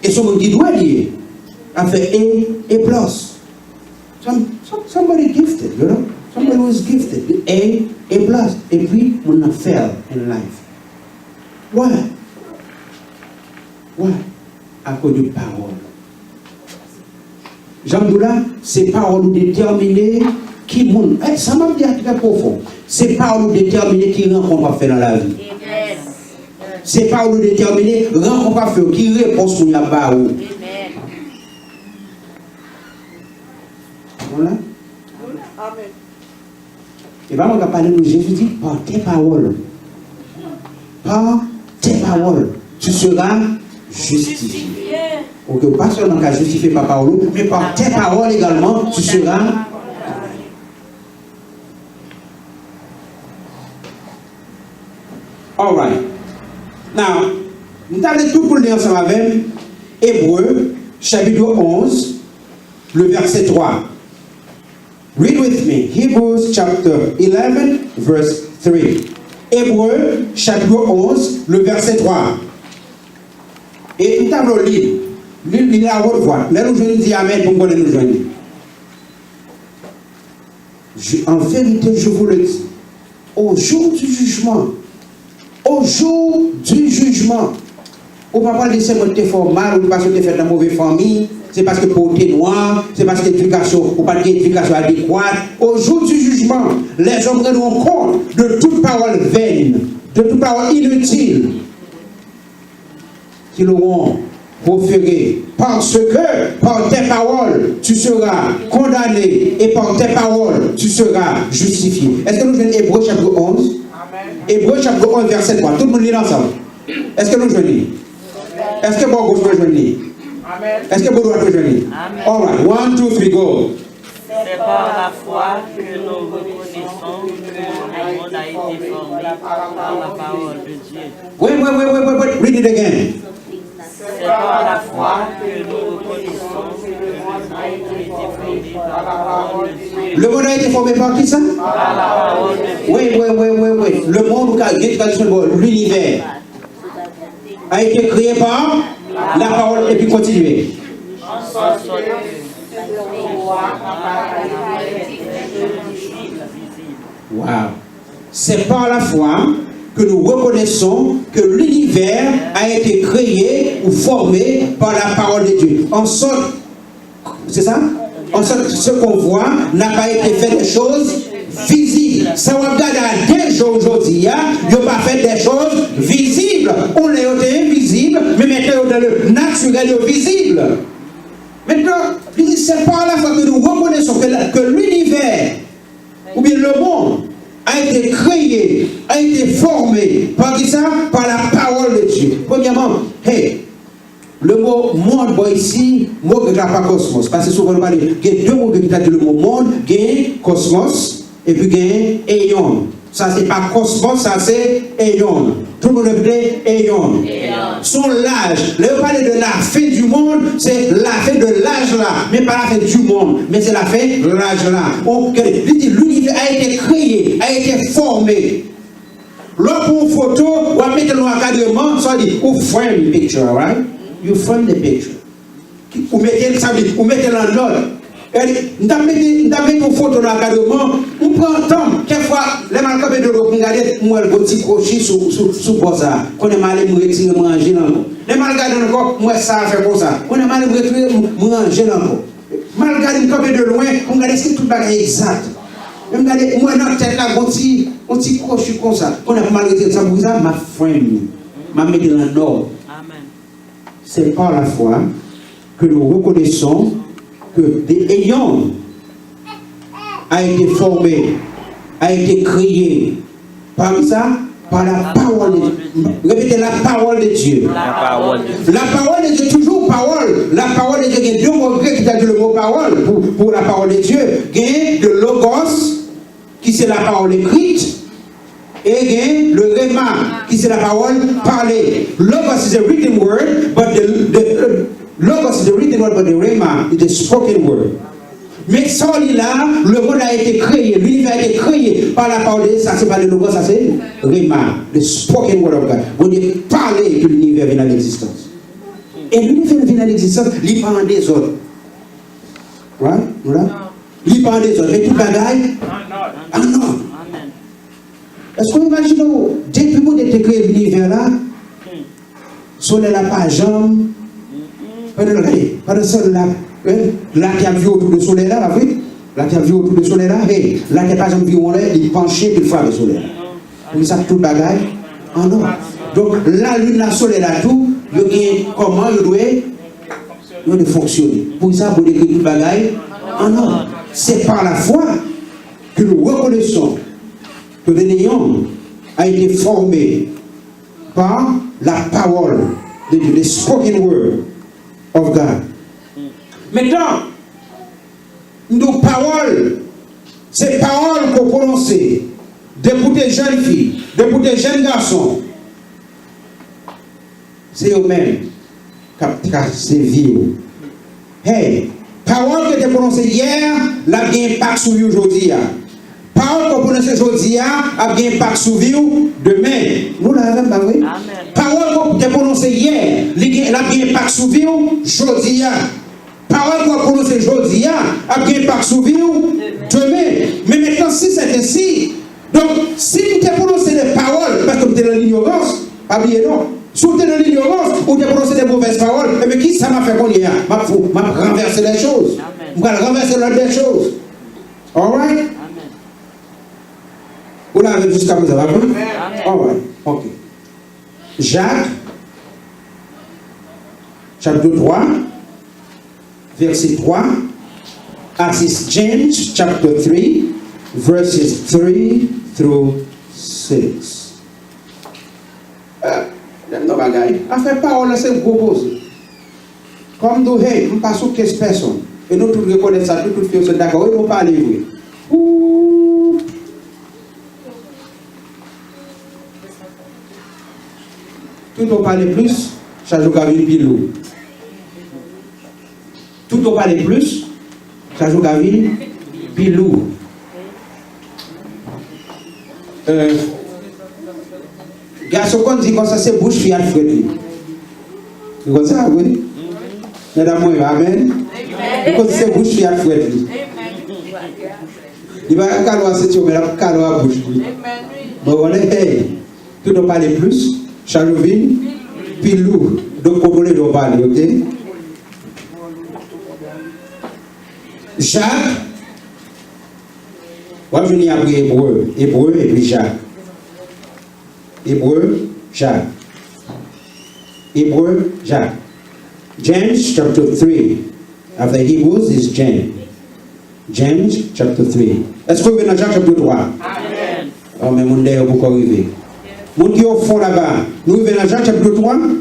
Et son monde qui doit dire. On a fait et plus. Somebody gifted, you know? Somebody was gifted. A plus. Et puis, on a failed in life. Why? À cause de parole. Jean-Doula, c'est parole déterminées qui montent. Ça m'a dit très profond. C'est parole déterminées qui rencontre pas fait dans la vie. C'est parole déterminées rencontre pas fait qui réponse qu'on y a pas où. Voilà. Amen. Et bien, on va parler de Jésus dit, par tes paroles. Par tes paroles, tu seras justifié. Ok, pas seulement qu'à justifier par parole, mais par tes paroles également, tu seras. All right. Now, nous allons tout pour lire ensemble avec Hébreux, chapitre 11, le verset 3. Read with me. Hebrews chapter 11, verse 3. Hébreux, chapitre 11, le verset 3. Et nous allons lire. Lire la haute voix. Là, nous disons Amen pour qu'on nous joigne. En vérité, je vous le dis, au jour du jugement, jour du jugement. On ne va pas laisser monter fort mal, ou parce que tu fait dans une mauvaise famille, c'est parce que pour t'es noir, c'est parce que l'éducation, ou pas d'éducation adéquate. Au jour du jugement, les hommes rendront compte de toute parole vaine, de toute parole inutile, qu'ils auront proféré, parce que par tes paroles, tu seras condamné, et par tes paroles, tu seras justifié. Est-ce que nous venons Hébreux chapitre 11? Hébreux chapitre 11, verset 3. Tout le monde lit ensemble. Est-ce que nous venons? Est-ce que bon gauche peut venir? Est-ce que bon droit peut venir? All right, 1, 2, 3, go. C'est par la foi que nous reconnaissons que le monde a été formé par la parole de Dieu. Wait. Read it again. C'est par la foi que nous reconnaissons que le monde a été formé par la parole de Dieu. Le monde a été formé par qui ça? Par la parole de Dieu. Oui. Le monde, l'univers a été créé par la parole et puis continuer. Wow. C'est par la foi que nous reconnaissons que l'univers a été créé ou formé par la parole de Dieu. En sorte, c'est ça? En sorte, ce qu'on voit n'a pas été fait des choses visibles. Ça va regarder à des jours aujourd'hui, il n'a pas fait des choses visibles. On les a invisibles, mais maintenant dans le naturel et visible. Maintenant, c'est par la foi que nous reconnaissons que l'univers, ou bien le monde, a été créé, a été formé par qui ça? Par la parole de Dieu. Premièrement, le mot monde, ici, mot que pas cosmos. Parce que souvent on parle, il y a deux mots qui ont le mot monde, il y a cosmos et puis il y a aion. Ça c'est pas cosmos, ça c'est aion. Tout le monde appelle aion. Son l'âge. Là on parle de la fin du monde, c'est la fin de l'âge là, mais pas la fin du monde, mais c'est la fin de l'âge là. L'univers a été créé, a été formé. Lorsqu'on pour une photo, on va mettre le encadrement, ça dit, ou frame the picture, right? You frame the picture. Ou mettez l'ordre. Nous avons une photo dans l'encadrement, on prend le temps. Quelquefois, les malades de l'eau, on regarde, moi, le petit crochet sous ça. On est mal à me retirer, manger encore. Les malades encore, moi, ça fait comme ça. On est mal à me retirer, manger encore. Malgré de loin, on regarde ce que tout le monde est exact. Moi, dans la tête, là, on petit crochet comme ça. On a mal retiré ça pour ça, ma frame, ma mettre dans l'ordre. C'est par la foi que nous reconnaissons que des ayons a été formé, a été créé par ça, par la parole de Dieu. Répétez la parole de Dieu. La parole de Dieu, toujours parole. La parole de Dieu, il y a deux mots grecs qui ont dit le mot parole pour la parole de Dieu. Il y a le logos, qui c'est la parole écrite. Et again, le rema, qui c'est la parole parlée. Logos is a written word, but the logos is a written word, but the rema is the spoken word. Mais ça, là, le monde a été créé, l'univers a été créé par la parole de Dieu. Ça, c'est pas le logos, ça c'est rema, the spoken word of God. On dit parler que l'univers vient à l'existence. Et l'univers vient à l'existence, il parle des autres. Right? Il parle des autres. Et tout bagaille? Ah non. Est-ce qu'on imagine, depuis qu'on a été créé l'univers là, soleil là, pas jambe, pas de soleil là, là qui a vu autour du soleil là, là qui a vu autour du soleil là, là qui a pas jambe vu, il penchait, il frappe le soleil. Vous savez tout le bagaille? Ah non. Donc la lune, la soleil là, tout, comment il doit fonctionner. Pour ça, vous décrivez tout le bagaille? Ah non. C'est par la foi que nous reconnaissons que le néant a été formé par la parole de Dieu, the spoken word of God. Maintenant, nos paroles, ces paroles qu'on prononce, pour des jeunes filles, pour des jeunes garçons, c'est eux-mêmes qui cassent vie. Hey, parole que tu as prononcée hier, la bien impact sur vous aujourd'hui. Parole qu'on prononce aujourd'hui a un impact sur vous demain. Nous l'avons pas vu. Parole qu'on a prononcée hier, la bien impact sur vous aujourd'hui. Parole qu'on a prononcée aujourd'hui a un impact sur vous demain. Mais maintenant, si c'est ainsi, donc si tu as prononcé des paroles, parce que tu tu es dans l'ignorance, pas oublier non. Si tu es dans l'ignorance, ou tu prononcé des mauvaises paroles, et bien qui ça m'a fait qu'on y a? M'a renversé les choses. Je vais renverser l'ordre des choses. Alright? Vous l'avez jusqu'à vous avez appris? Alright. Ok. Jacques, chapitre 3, verset 3. James, chapter 3, verses 3 through 6. Non, bagaille. À faire parole, c'est une proposition. Comme nous, hey, nous passons 15 personnes. Et nous tous reconnaissons ça, tout le monde d'accord. Et nous parlons, oui. Tout on parle plus, ça joue comme une pilou. Tout on parle plus, ça joue comme une pilou. Garçon qu'on dit comme ça, c'est bouche fiat frédéric. C'est comme ça, oui? Mesdames, amen. Parce que c'est bouche fiat frédéric. Il va y avoir un c'est mais la calo à bouche. Bon, on est hey. Tout on parle plus, Chalovine, pilou. Donc, pour les deux parler, ok? Jacques, moi je viens apprendre hébreu et puis Jacques. Hébreu, Jacques. Hébreu, Jacques. James chapter 3. After Hebrews is James. James chapter 3. Est-ce que vous venez dans Jacques chapter 3? Amen. Oh, mais mon Dieu, vous arriver. Mon Dieu, au fond là-bas. Nous venons dans Jacques chapitre 3? Amen.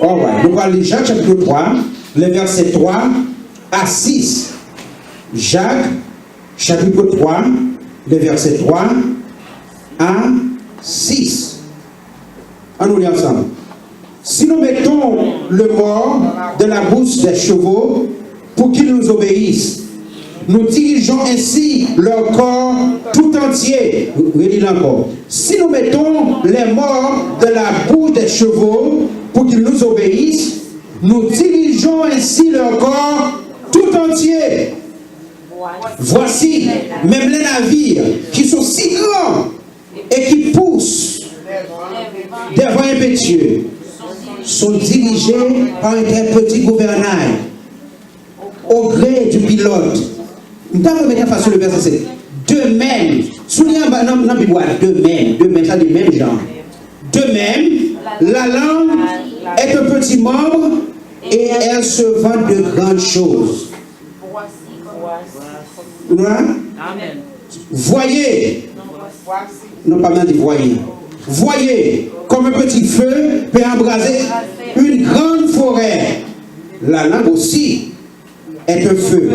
All right. Nous allons lire Jacques chapitre 3, les versets 3 à 6. Jacques chapitre 3, les versets 3 à 6. On nous lit ensemble. Si nous mettons le mort de la bouche des chevaux pour qu'ils nous obéissent, nous dirigeons ainsi leur corps tout entier. Relis encore. Si nous mettons les morts de la bouche des chevaux pour qu'ils nous obéissent, nous dirigeons ainsi leur corps tout entier. Voici, même les navires qui sont si grands et qui poussent des vents impétueux sont dirigés par un petit gouvernail au gré du pilote. Nous avons mis en face sur le verset. De même, soulignez dans Bible, de même, ça dit même genre. De même, la langue est un petit membre et elle se vend de grandes choses. Amen. Voyez, non pas bien dit voyez. Voyez comme un petit feu peut embraser une grande forêt. La langue aussi est un feu.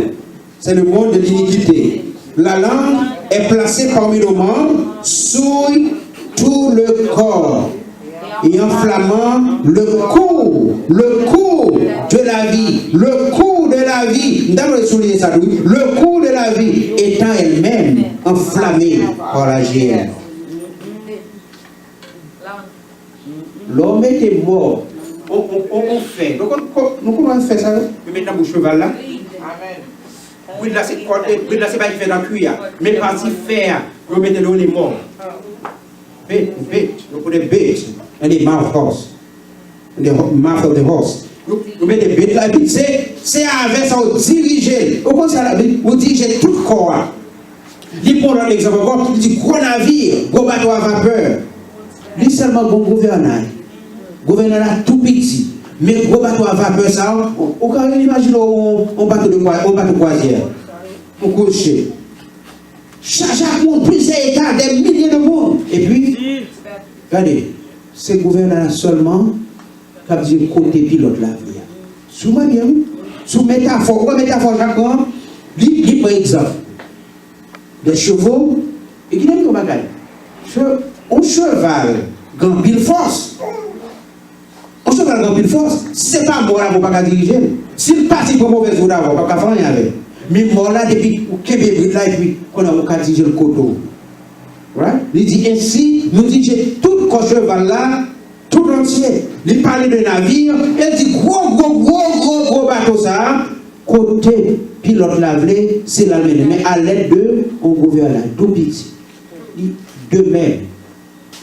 C'est le monde de l'iniquité. La langue est placée parmi nos membres, souille tout le corps et enflammant le cours de la vie. Le cours de la vie, le cours de la vie étant elle-même enflammée par la GR. L'homme était mort. On fait. Donc, nous comment faire ça? Nous mettons le cheval là. Amen. Oui, là, c'est pas qu'il fait dans le cuir. Mais parti faire, vous mettez l'eau, les morts. Bait. Nous prenons des bêtes. And the mouth horse. The mouth of the horse. Vous mettez des bêtes là, et puis c'est avec ça, vous dirigez. Au contraire, vous dirigez tout le corps. Il prend l'exemple encore, il dit gros navire, gros bateau à vapeur. Il seulement bon gouvernail. Gouvernail tout petit. Mais gros bateau à vapeur, ça, on peut imaginer un bateau de croisière. Pour coucher. Chaque monde, plusieurs états, des milliers de monde. Et puis, regardez, c'est le gouvernement seulement qui a dit côté pilote la vie. Sous-moi bien, sous métaphore, chacun, lui, par exemple, des chevaux, et qui dit comme bagaille. Un cheval, grand pile force. Un cheval, grand pile force, c'est pas bon là pour pas diriger. S'il passe pour mauvaise route, on ne peut pas faire rien avec. Mais moi là, depuis Québec, là, et puis, on a qu'à diriger le coteau. Right? Il dit ainsi, nous disons tout le cheval là, tout entier. Il parle de navire, il dit gros bateau ça, côté pilote lavé, c'est l'Allemagne, mais à l'aide de un gouvernement tout petit. De même,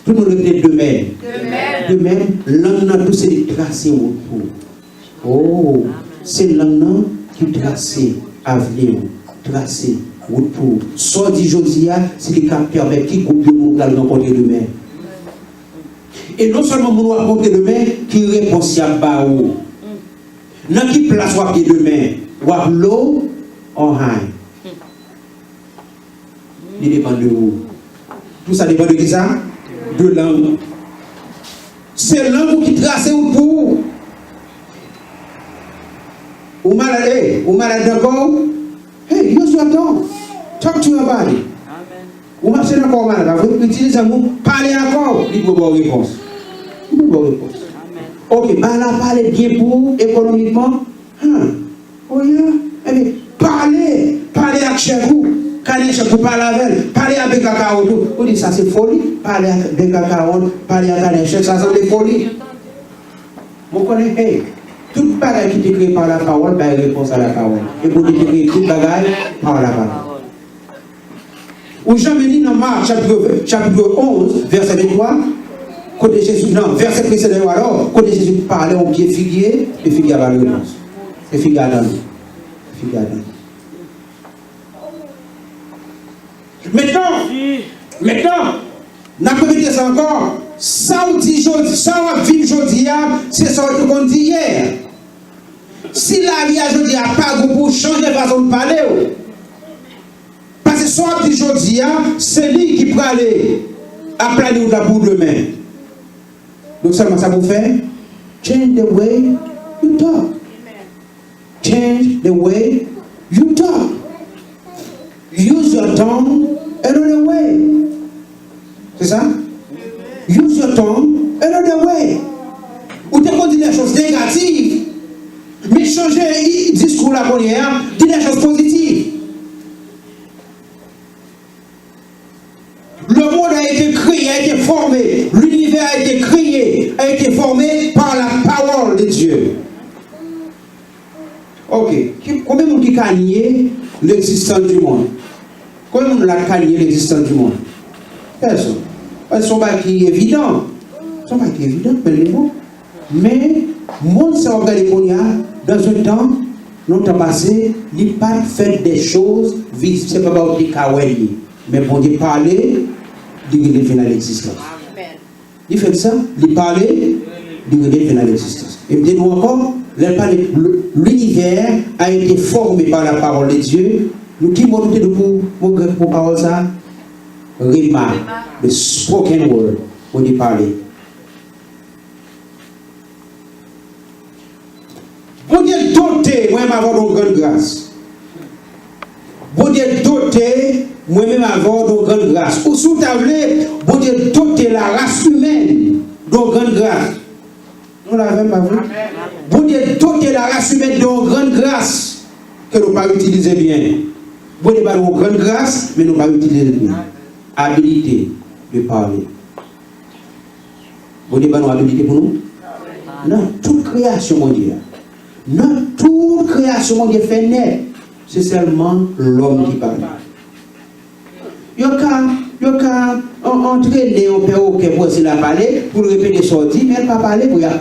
Tout le monde dit demain. Demain, l'un tout c'est de tracer au pour. Oh, c'est l'un qui trace avenir, tracer au pour. Soit dit Josia, c'est les capteurs qui groupe de monde dans rencontrer demain. Et non seulement nous rencontrer demain, qui répond à Bao. Dans qui place ou pied demain, ou à l'eau, en high. Il dépend de où. Tout ça dépend de qui ça? De langue. C'est langue qui trace ou pour. Ou malade d'accord? Hey, use your tongue. Talk to your body. Ou marchez encore malade. Vous utilisez un mot, parlez encore. Il faut avoir une réponse. Il faut avoir une réponse. Ok, bah là, parlez bien pour économiquement. Oh yeah. Eh bien, parlez avec chez vous. Quand chez vous, parlez avec elle. Parlez avec Cacao. Vous dites ça, c'est folie. Parlez avec Cacao, parlez avec Cacao, ça, c'est folie. Vous connaissez, hey, toute bagaille qui est écrite par la parole, bah, réponse à la parole. Et vous dites écrire toute bagaille par la parole. Ou jamais dit dans Marc, chapitre 11, verset 23. Côté Jésus, non, verset précédent alors, côté Jésus parlait au pied figuier, et figuier a la réponse. Et figuier a donné. Figuier a donné. Maintenant, n'a pas dit ça encore, ça on dit aujourd'hui, ça on vit aujourd'hui, c'est ça qu'on dit hier. Si la vie aujourd'hui n'a pas pour changer la façon de parler, parce que ça on dit aujourd'hui, c'est lui qui peut aller à planer pour demain. Donc seulement ça vous fait change the way you talk. Change the way you talk. Use your tongue another way. C'est ça? Use your tongue another way. Ou tu peux dire des choses négatives, mais changer le discours là qu'on y a, dire des choses positives. Le monde a été créé, a été formé. L'univers a été créé, a été formé par la parole de Dieu. Ok. Combien de monde qui a nié l'existence du monde? Combien de monde a nié l'existence du monde? Personne. Parce que ce qui est évident. Ce qui est évident, mais le monde s'est organisé dans un temps, nous avons passé, il n'a pas fait des choses, c'est pas pour dire qu'il mais pour dire parler, il vient à l'existence. Il fait ça, il parle, il vient à l'existence. Et bien nous encore, l'univers a été formé par la parole de Dieu. Nous qui m'ont dit pour parole ça? Rima, the spoken word, on dit parler. Bon Dieu doté, moi-même avoir une grande grâce. Bon Dieu doté, moi-même avoir une grande grâce. Ou sous table, bon Dieu doté la race humaine d'une grande grâce. Nous l'avons pas vu. Bon Dieu doté la race humaine d'une grande grâce que nous pas utiliser bien. Bon Dieu pas une grande grâce, mais nous pas utiliser bien. Habilité de parler. Bon Dieu pas une habilité pour nous. Non, toute création mondiale. Non, toute création mondiale fait naître. C'est seulement l'homme qui parle. Il y a entraîner un perroquet pour essayer de parler, pour répéter sorti, mais elle ne pas parler pour y aller.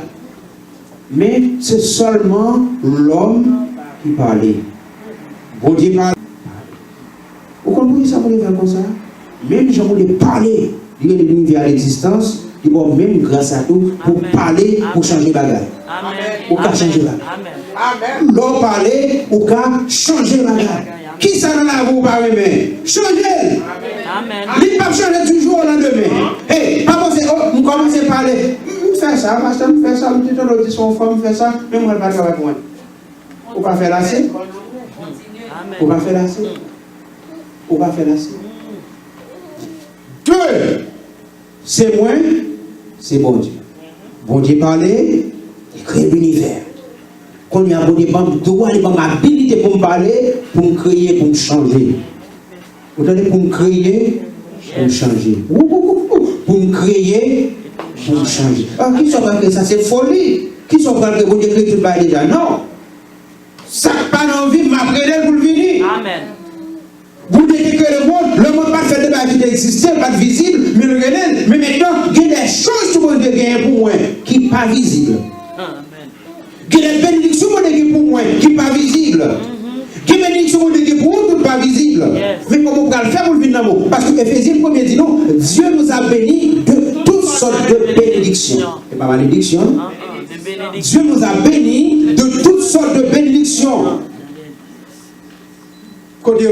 Mais c'est seulement l'homme qui parle. Bon Dieu parle. Vous comprenez ça pour les faire comme ça? Même si on voulait parler de l'univers à l'existence, il va même grâce à tout pour parler, pour changer la gueule. Ou qu'à changer la gueule. L'on parler, ou qu'à changer la gueule. Qui ça dans la vous par aimer? Changer. Il ne peut pas changer toujours au lendemain. Hey, pas penser, oh, vous commencez à parler. Fais ça, pasteur, fais ça, vous dites à l'autre, son femme, fais ça, même moi, je ne vais pas travailler pour moi. Vous ne pouvez pas faire assez. Vous ne pouvez pas faire assez. Vous ne pouvez pas faire assez. Deux, c'est moi, c'est bon Dieu. Bon Dieu parler, il crée l'univers. Quand il y a bon Dieu, droit, il a habilité pour me parler, pour me créer, pour me changer. Vous entendez, pour me créer, pour me changer. Pour me créer, pour me changer. Alors, qui sont pas que ça, c'est folie. Qui sont pas que bon Dieu crée tout le déjà? Non. Ça n'a pas envie de m'apprendre pour le venir. Amen. Vous dites que le monde pas fait de bâtir Dieu existait, pas de visible, mais le rené. Mais maintenant, il y a des choses que bon Dieu gagne pour moi qui ne sont pas visibles. Il y a des bénédictions que bon Dieu pour moi qui ne sont pas visibles. Il y a des bénédictions que bon Dieu pour nous qui ne sont pas visibles. Mais comment on va le faire pour le venir dans le parce que Éphésiens 1er dit non, Dieu nous a bénis de toutes sortes de bénédictions. Et pas malédiction. Dieu nous a bénis de toutes sortes de bénédictions. Côté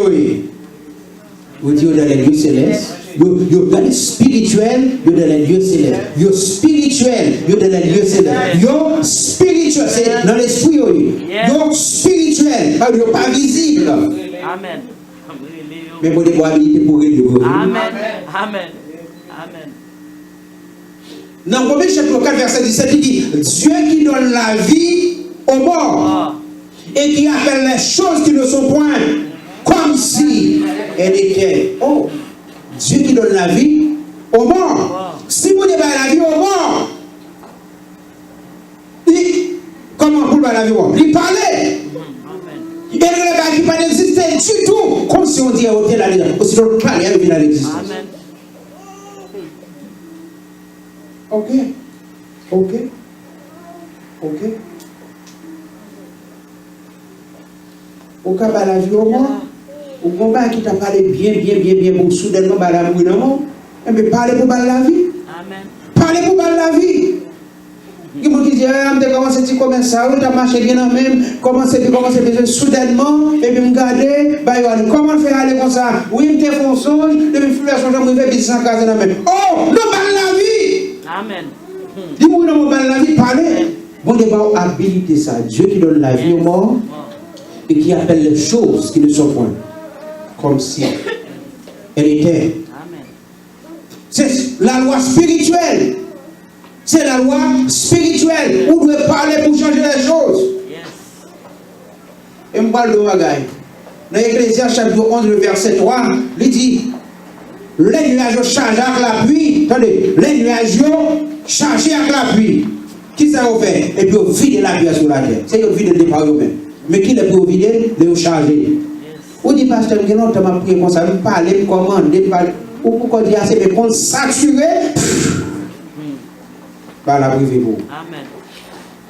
vous dites dans les lieux célestes, dans les spirituels, dans les lieux célestes. Yo spirituel, dans les lieux célestes. Yo spirituel, c'est dans l'esprit. Yo spirituel, pas visible. Amen. Mais vous devez habilité pour lui. Amen. Amen. Amen. Dans Romains chapitre 4, verset 17, il dit Dieu qui donne la vie aux morts et qui appelle les choses qui ne sont point comme si elles étaient. Oh, Dieu qui donne la vie aux morts. Si vous donnez la vie aux morts, comment vous donnez la vie aux morts? Il parlait. Et le qui pas exister du tout. Comme si on dit à hôtel à l'île. Aussi on parlait avec l'existence. Amen. Ok. Au cas de la vie au moins, au combat qui t'a parlé bien, bon, soudainement, la mouille dans le monde, mais parlez pour la vie. Amen. Parlez pour la vie. Il m'a dit, je commence à comme ça, tu as marché bien même, commencez soudainement, et puis me garder, comment faire aller comme ça? Oui, je fais un songe, depuis que je suis fait business en casa. Oh, non, la vie. Amen. Dis-moi, non, la vie, parlez. Bon, débat, habilité ça. Dieu qui donne la vie aux morts et qui appelle les choses qui ne sont point comme si elles étaient. Amen. C'est la loi spirituelle. C'est la loi spirituelle. Vous devez parler pour changer les choses. Yes. Et je parle de Wagaï. Dans l'Ecclésiaste chapitre 11, le verset 3, il dit les nuages chargés avec la pluie. Attendez, les nuages chargés avec la pluie. Qui ça vous fait? Et puis vous videz la pluie sur la terre. C'est vous videz le départ vous-même. Mais qui le peut vider? Le charger. Vous dites, pasteur, que non, tu m'as prié comme ça, vous parlez, vous commandez, ou pourquoi dire assez, mais pour saturer, par la privé vous. Amen.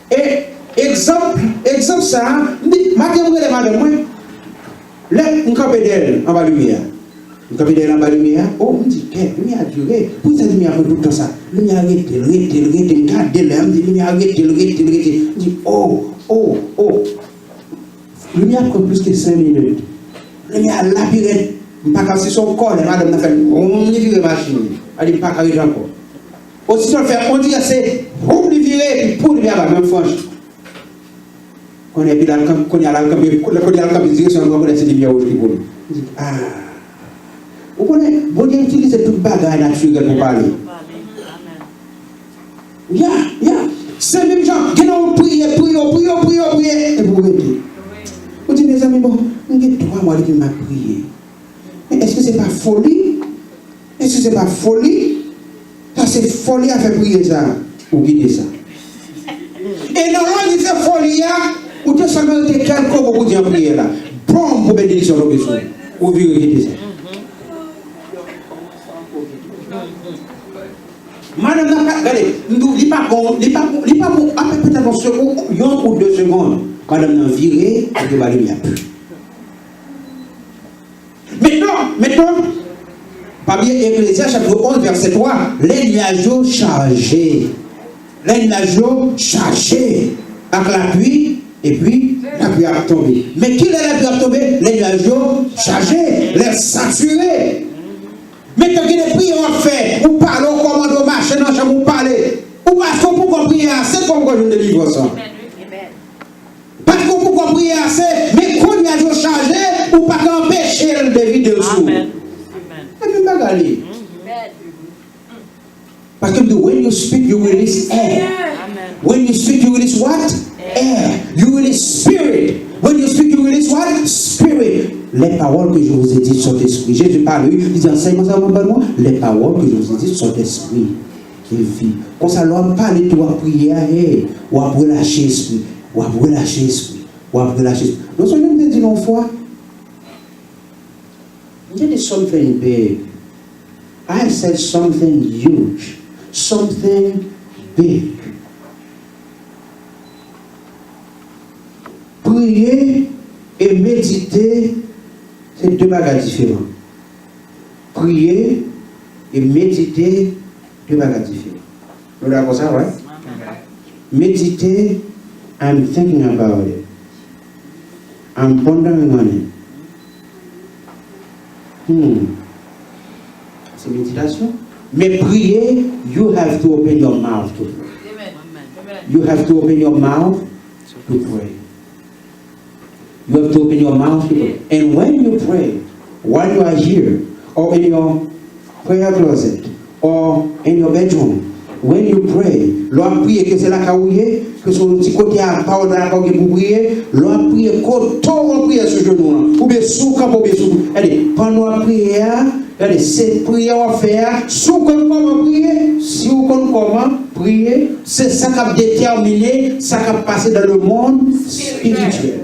Et exemple ça, ma demande madame, moi, là, on capte d'elle en bas lumière. On capte d'elle en bas lumière, oh, on dit, qu'est-ce que lumière a duré? Pour ça, lumière fait tout le temps ça. Lumière arrête, garde là, on dit, lumière arrête. On dit, oh. Lumière prend plus que 5 minutes. Lumière labyrinthe. Je ne sais pas si son corps, madame n'a fait, on y vire machine. Elle dit, pas carré encore. Aussi, on dit, c'est, on y vire, et pour lumière, même franche. Quand il y a la direction, on connaît cette lumière aujourd'hui pour nous. On dit, ah. Vous connaissez, bon Dieu utilise toute bagarre naturelle pour parler. Ya. C'est même gens qui ont prié, et vous regardez. Vous dites, mes amis, bon, il y a 3 mois qui m'a prié. Mais est-ce que ce n'est pas folie? Ça, c'est folie à faire prier ça, ou guider ça. Et normalement, il fait folie, ou tu as seulement été quelqu'un pour vous dire prier là. Bon, pour bénédiction, ou guider ça. Madame, regardez, il pas bon, après peut-être un second, 1 ou 2 secondes. Madame n'a viré, et de la lumière. Maintenant, parmi Ecclésiaste chapitre 11, verset 3, les nuages chargés. Les nuages chargés avec la pluie, et puis la pluie a tombé. Mais qui est la pluie a tombé? Les nuages chargés, les saturés. Maintenant qu'il est prié en fait, vous parlez au commande au marché, dans la chambre, vous parlez. Ou parce que pourquoi prier assez comme quand je ne délivre ça? Parce que pourquoi prier assez, mais quand il y a des chargés, ou pas qu'empêcher de vider le sous. Amen. Et pas gagner. Parce que when you speak, you release air. Amen. When you speak, you release what? Air. You release spirit. When you speak, you release what? Spirit. Les paroles que je vous ai dites sont esprit. Jésus parle, il dit enseignement ça va moi. Les paroles que je vous ai dites sont esprit et vie. Quand ça leur parle, tu vas prier, ou à relâcher esprit, ou à relâcher esprit, ou à relâcher esprit. Nous sommes dit une fois, il y a des sommes pleines de I said something huge, something big. Prier et méditer, c'est deux bagages différents. Prier et méditer, deux bagages différents. Vous êtes d'accord ça, ouais? Méditer, I'm thinking about it. I'm pondering on it. C'est méditation. Mais prier, you have to open your mouth to pray. Amen. You have to open your mouth to pray. You have to open your mouth to pray. And when you pray, while you are here, or in your prayer closet, or in your bedroom, when you pray, l'on prie que c'est la caouille, que son petit côté à parole de la caouille pour prier, l'on prie quand on prie sur genou, ou bien sous quand ou bien sous. Allez, pendant la prière, allez, cette prière à faire, sous comment prier, si vous connaissez comment prier, c'est ça qui va déterminer, ça qui va passer dans le monde spirituel.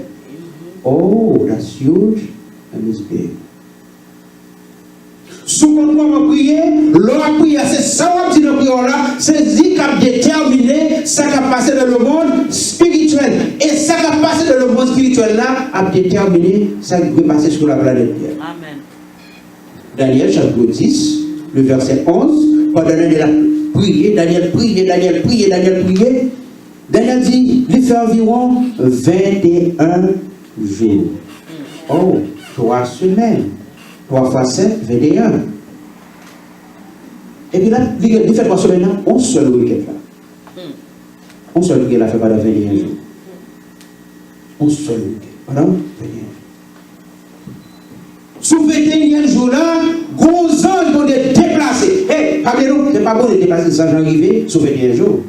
Oh, that's huge and it's big. Sous comment prier, l'on prière, c'est ça on dit dans la prière là, c'est ce qui va déterminer ça qui va passer dans le monde spirituel. Et ça qui va passer dans le monde spirituel là, a déterminé ça qui va passer sur la planète Terre. Amen. Daniel chapitre 10, le verset 11, pendant Daniel a prié, Daniel priait. Daniel dit, il fait environ 21 jours. Oh, 3 semaines. 3 fois 7, 21. Et puis là, il fait 3 semaines, on seul week-end là. On seul week-end là, fait pendant 21 jours. On seul week-end pendant 21 jours. Sous 21 jours là, gros anges vont être déplacés. Hé, rappelez-nous, c'est pas bon de déplacer les anges arrivés sous 21 jours.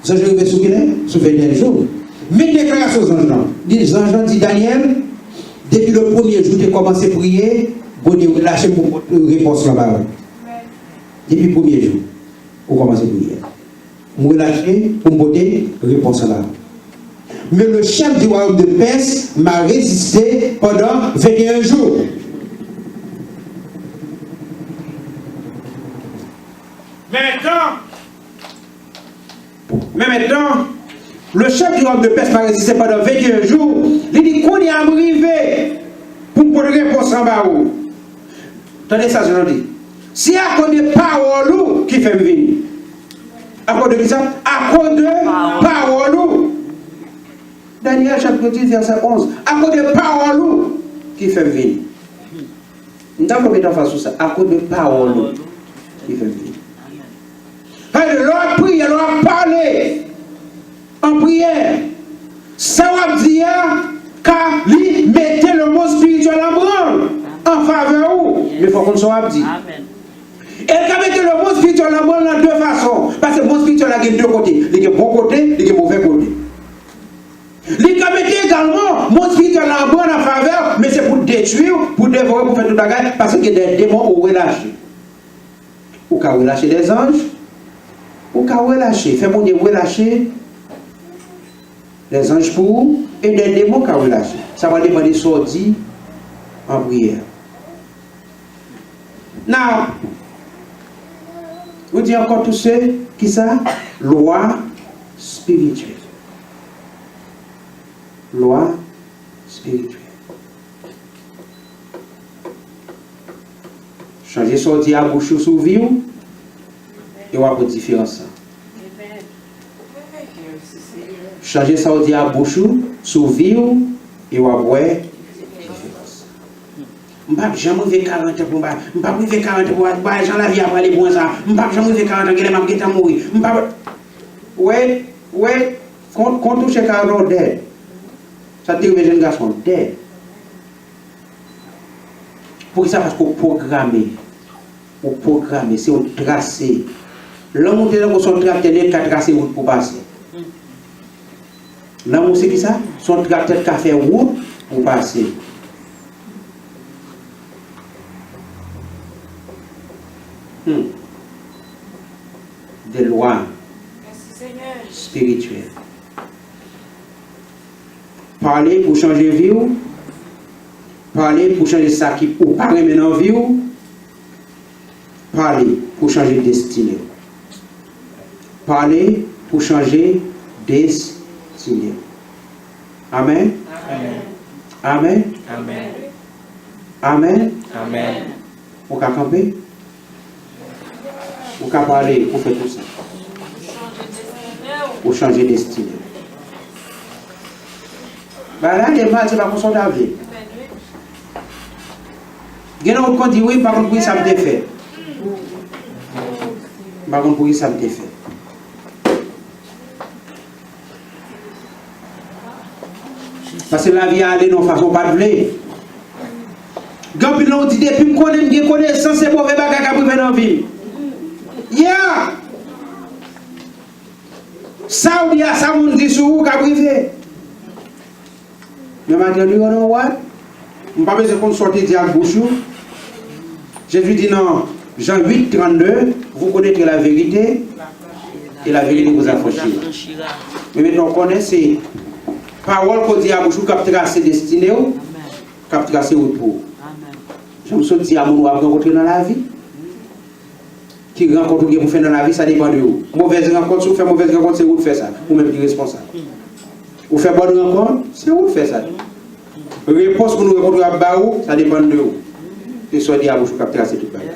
Les anges arrivés sous quel est? Sous 21 jours. Mais déclaration aux anges là. Les anges dit Daniel, depuis le premier jour, tu as commencé à prier. Vous lâchez pour réponse là-bas. Depuis le premier jour, vous commencez à prier. Vous lâchez pour me porter réponse là-bas. Mais le chef du royaume de Perse m'a résisté pendant 21 jours. Mais maintenant, le chef du royaume de Perse m'a résisté pendant 21 jours. Il dit qu'on est arrivé pour me porter réponse là-bas. Attendez ça, je dis. Si à cause de parole qui fait venir, à cause de qui ça? À cause de parole. Daniel chapitre 10, verset 11. À cause de parole qui fait venir. Nous avons mis en face sur ça. À cause de parole qui fait venir. Alors, prier, alors parler en prière. Ça va dire car lui mettait le mot spirituel en branle. En faveur où? Mais il faut qu'on soit dit. Et quand mettez le mot spirituel en branle de deux façons. Parce que le mot spirituel a deux côtés. Il y a bon côté, il y a mauvais côté. Il quand mettez également mot spirituel en branle en faveur, mais c'est pour détruire, pour dévorer, pour faire tout le bagage, parce qu'il y a des démons ou relâchés. Ou qu'à relâcher des anges, ou qu'à relâcher. Fait mon Dieu relâcher les anges pour et des démons qu'à relâcher. Ça va dépendre des sorties en prière. Now, vous dites encore tous ceux qui ça? Loi spirituelle. Loi spirituelle. Changer sorti à bouche sous vie et on va avoir différence. Changer sorti à bouche sous vie et on va avoir différence. Je ne vais jamais vivre 40 ans pour moi. Je ne vais jamais vivre 40 ans pour moi. J'en la vie après les bons ans. Je ne vais jamais vivre 40 ans pour moi. Je mourir. Ouais, quand on touche 40 ans, dead. Ça dit que les jeunes garçons dead. Pour ça, parce qu'on programme. On programme, c'est on tracé. L'homme qui est dans son tracteur, il a tracé route pour passer. L'homme, c'est qui ça? Son tracteur qui a fait route pour passer. Des lois spirituelles. Parler pour changer vie, parler pour changer ça qui ou pas remettre dans vie, Parler pour changer de destinée. Parler pour changer de destinée. Amen. Amen. Amen. Amen. Amen. Vous pouvez camper? Vous pouvez parler pour faire tout ça. Pour changer de destinée. Bah là, les maths, c'est pas pour son avis. Il y a un autre qui dit oui, par contre, oui, ça me défait. Par contre, oui, ça me défait. Parce que la vie a allé de façon pas de vler. Quand ils l'ont dit, depuis que je connais sans ces mauvais bagages qui arrivent dans la vie. Yeah! Ça, ou ça, on dit sur vous qui arrive. Mais maintenant, you know what? Je ne pas besoin qu'on sorte de la bouche. Jésus dit non, Jean 8, 32, vous connaîtrez la vérité et la vérité vous affranchira. Mais maintenant, on connaît ces paroles qu'on dit à bouche qui a tracé destinée, qui a tracé votre pour. Je me suis dit à mon rencontre dans la vie. Qui rencontre que vous faites dans la vie, ça dépend de vous. Mauvaise rencontre, si vous faites mauvaise rencontre, c'est vous qui faites ça. Vous-même qui êtes responsable. Vous faites bonne rencontre, c'est vous qui faites ça. Réponse pour nous rencontrer à Baou, ça dépend de vous. C'est soit dit à vous, je vais tracer tout le monde.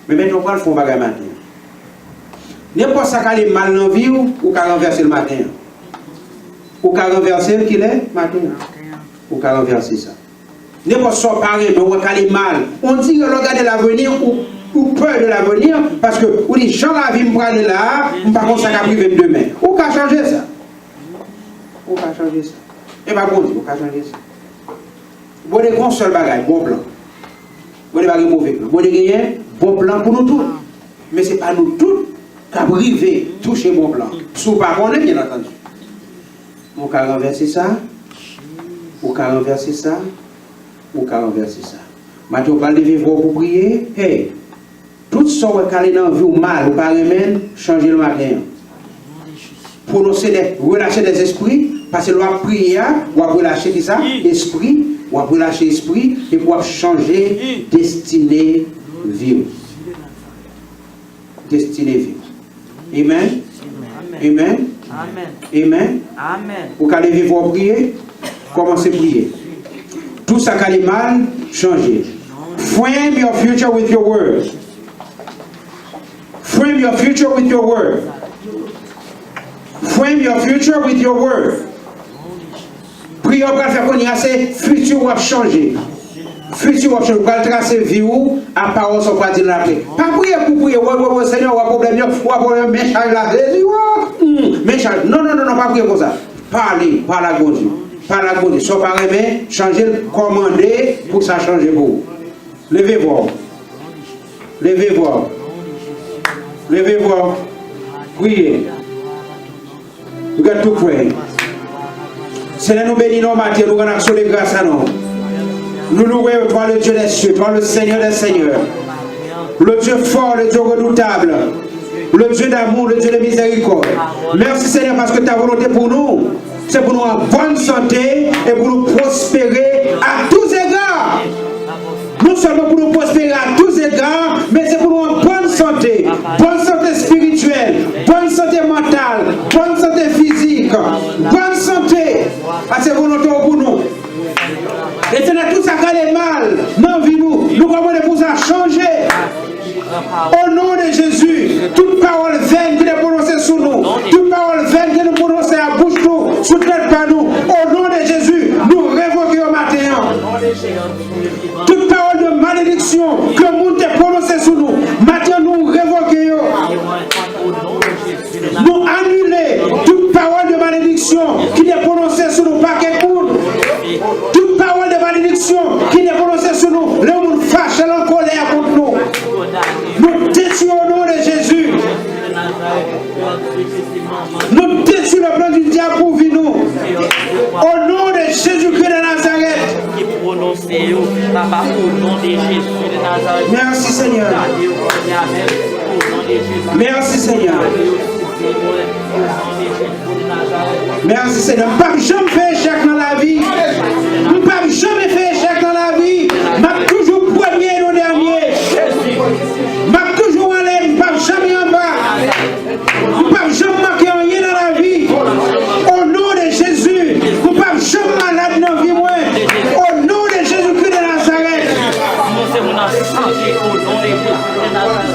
Mais maintenant, on va le faire bagarre matin. N'importe ça qui est mal dans la vie, ou qu'on renverser le matin. Ou qu'on renverser qu'il est matin. Ou qu'on renverser ça. N'importe ça pareil, mais on va aller mal. On dit que regarder l'avenir ou peur de l'avenir, parce que on dit, Jean la vie me aller là, je ne sais pas ça va arriver demain. Ou qu'on changer ça. Ou qu'on changer ça. Et pas bon, ou qu'on changer ça. Bon, des grands seuls bagages, bon plan. Bon, des bagages mauvais plan. Bon, des gagnants, bon plan pour nous tous. Mais ce n'est pas nous tous qui avons arrivé toucher bon plan. Si vous ne connaissez pas, bien entendu. On peut renverser ça. On peut renverser ça. On peut renverser ça. Maintenant, on va lever pour prier. Hey, tout ce qui est dans la vie ou mal, ou pas remède, changer le matin. Pour nous relâcher des esprits, parce que l'on prier, on va relâcher ça, esprit. On va relâcher l'esprit et pour changer destinée vie. Destinée vie. Amen. Amen. Amen. Amen. Vous allez vivre pour prier, commencez à prier. Tout ça qui est mal, changez. Frame your future with your word. Frame your future with your word. Frame your future with your word. Prière pour faire qu'on y a ces futurs va changer. Futur va changer. Pour tracer vie ou à parole sur quoi dire la paix. Pas prier pour prier. Ouais, Seigneur, ou un problème, méchant là. Méchant. Non, pas prier pour ça. Parlez, parle à Dieu. Parle à Dieu. Soit par aimer, changer, commander pour ça changer pour vous. Levez voir. Levez voir. Levez voir. Priez. Regarde tout près. Seigneur, nous bénissons matin, nous rendons action de grâce à nous. Nous louons toi le Dieu des cieux, toi le Seigneur des seigneurs. Le Dieu fort, le Dieu redoutable. Le Dieu d'amour, le Dieu de miséricorde. Merci Seigneur parce que ta volonté pour nous, c'est pour nous en bonne santé et pour nous prospérer à tous égards. Non seulement pour nous prospérer à tous égards, mais c'est pour nous en bonne santé. Bonne santé spirituelle, bonne santé mentale, bonne santé physique, bonne santé. À ces volontés pour nous. Et c'est tout ça qui est mal. Non, nous commandons pour ça changer. Au nom de Jésus, toute parole vaine qui est prononcée sur nous, toute parole vaine qui est prononcée à bouche nous, sous tête par nous, au nom de Jésus, nous révoquons matin. Toute parole de malédiction que le monde est prononcée sur nous, maintenant nous révoquons. Nous annulons toute parole de malédiction qui est prononcée sur nous, pas quelqu'un. Toute parole de malédiction qui est prononcée sur nous, le monde fâche, en colère contre nous. Nous détruisons au nom de Jésus. Nous détruisons le plan du diable pour vivre nous. Au nom de Jésus-Christ de Nazareth. Merci Seigneur. Merci Seigneur. Merci Seigneur. Je ne peux jamais faire échec dans la vie. Je ne peux jamais faire échec dans la vie. Je suis toujours premier et le dernier. Je suis toujours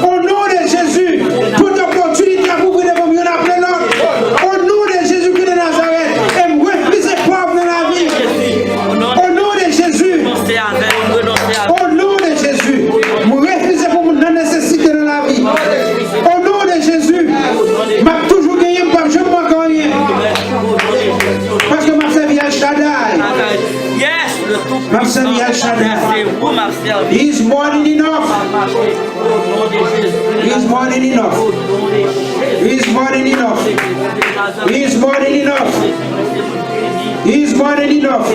Au nom de Jésus, toute opportunité à vous devant mieux après l'autre. Au nom de Jésus-Christ de Nazareth, et me refuser pauvre dans la vie. Au nom de Jésus, au nom de Jésus, me refuser pour la nécessité de la vie. Au nom de Jésus, m'a toujours gagné, je ne manque rien. Parce que m'a servi à Shaddai. M'a servi à Shaddai. He is more than enough. He is more than enough. He is more than enough. He is more than enough. He is more than enough.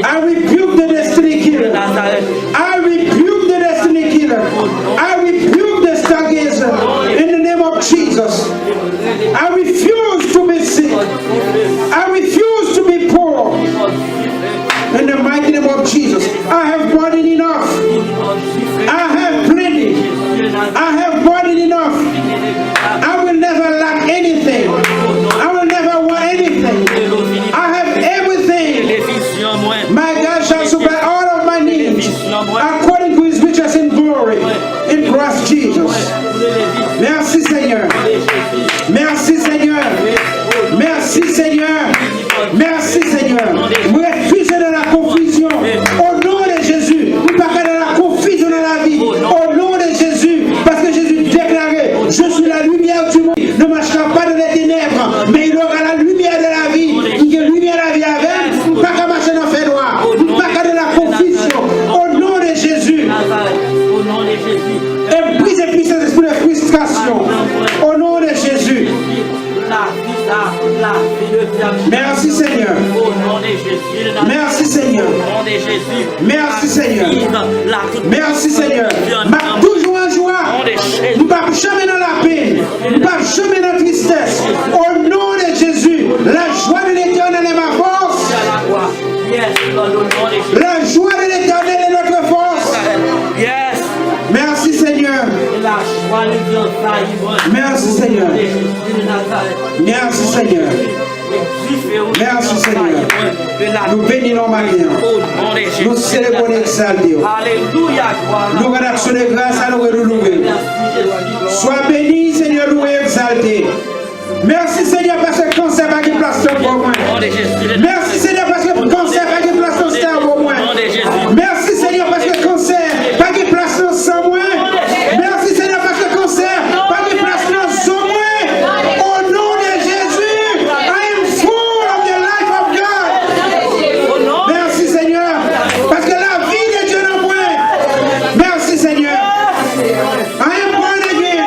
I rebuke the destiny killer. I rebuke the destiny killer. I rebuke the stargazer in the name of Jesus. I refuse to be sick. I refuse to be poor. In the mighty name of Jesus, I have more than enough. I have plenty. I have more than enough. I will never lack anything. I will never want anything. I have everything. My God shall supply all of my needs according to his riches in glory in Christ Jesus. Merci Seigneur. Merci Seigneur. Merci Seigneur. Merci Seigneur. Refusez de la confusion. Au nom de Jésus. Pas que de la confusion dans la vie. Au nom de Jésus. Parce que Jésus déclarait, je suis la lumière du monde. Ne marchera pas dans les ténèbres, mais il aura la lumière de la vie. Il y a lumière de la vie avec. Pas qu'à marcher dans le fait noir. Pas qu'à de la confusion. Au nom de Jésus. Et brisez puissance esprit de frustration. Au nom de Jésus. Merci Seigneur. Merci Seigneur. Merci Seigneur. Merci Seigneur. M'a toujours en joie. Nous ne pas jamais dans la peine. Nous ne pas jamais dans la tristesse. Au nom de Jésus, la joie de l'Éternel est ma force. La joie de l'Éternel est notre force. Merci Seigneur. Merci Seigneur. Merci Seigneur. Merci Seigneur. Nous bénissons Marie. Nous célébrons et exaltons. Nous rendons de grâce à nous louer. Sois béni Seigneur, loué et exalté. Merci Seigneur parce que le cancer n'a pas de place pour moi. Merci Seigneur parce que le cancer n'a pas de place dans le cerveau moi. Merci Seigneur parce que le cancer n'a pas de place dans le sang moi. Merci Seigneur parce que le cancer n'a pas de place dans le sang moi. Au nom de Jésus, I am full of the life of God. Merci Seigneur parce que la vie de Dieu dans moi. Merci Seigneur. I am born again.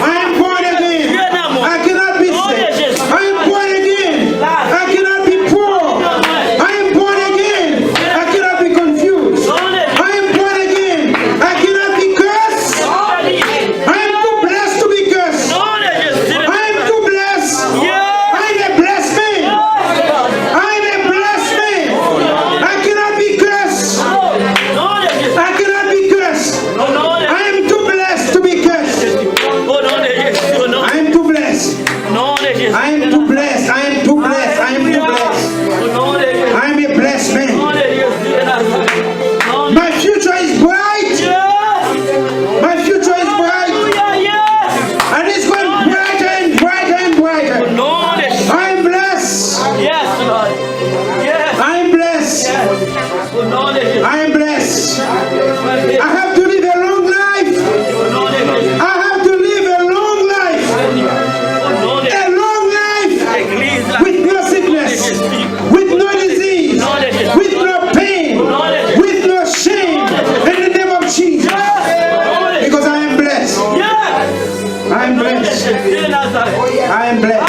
I am born again. I cannot be sick. I am born again. I cannot be poor. I am born again. I cannot be confused. I am born again. I cannot be cursed. I am too blessed to be cursed. I am too blessed. I am a blessed man. I am a blessed man. I cannot be cursed. I cannot be cursed. I am too blessed to be cursed. I am too blessed. I am too blessed. I am too blessed. I am too blessed. I am a blessed man. My future is bright. My future is bright. And it's going brighter and brighter and brighter. I am blessed. I am blessed. I am blessed. I have to live a long life. I have to live a long life. A long life with no sickness, with no disease, with no pain, with no shame. In the name of Jesus. Because I am blessed. I am blessed. I am blessed. I am blessed.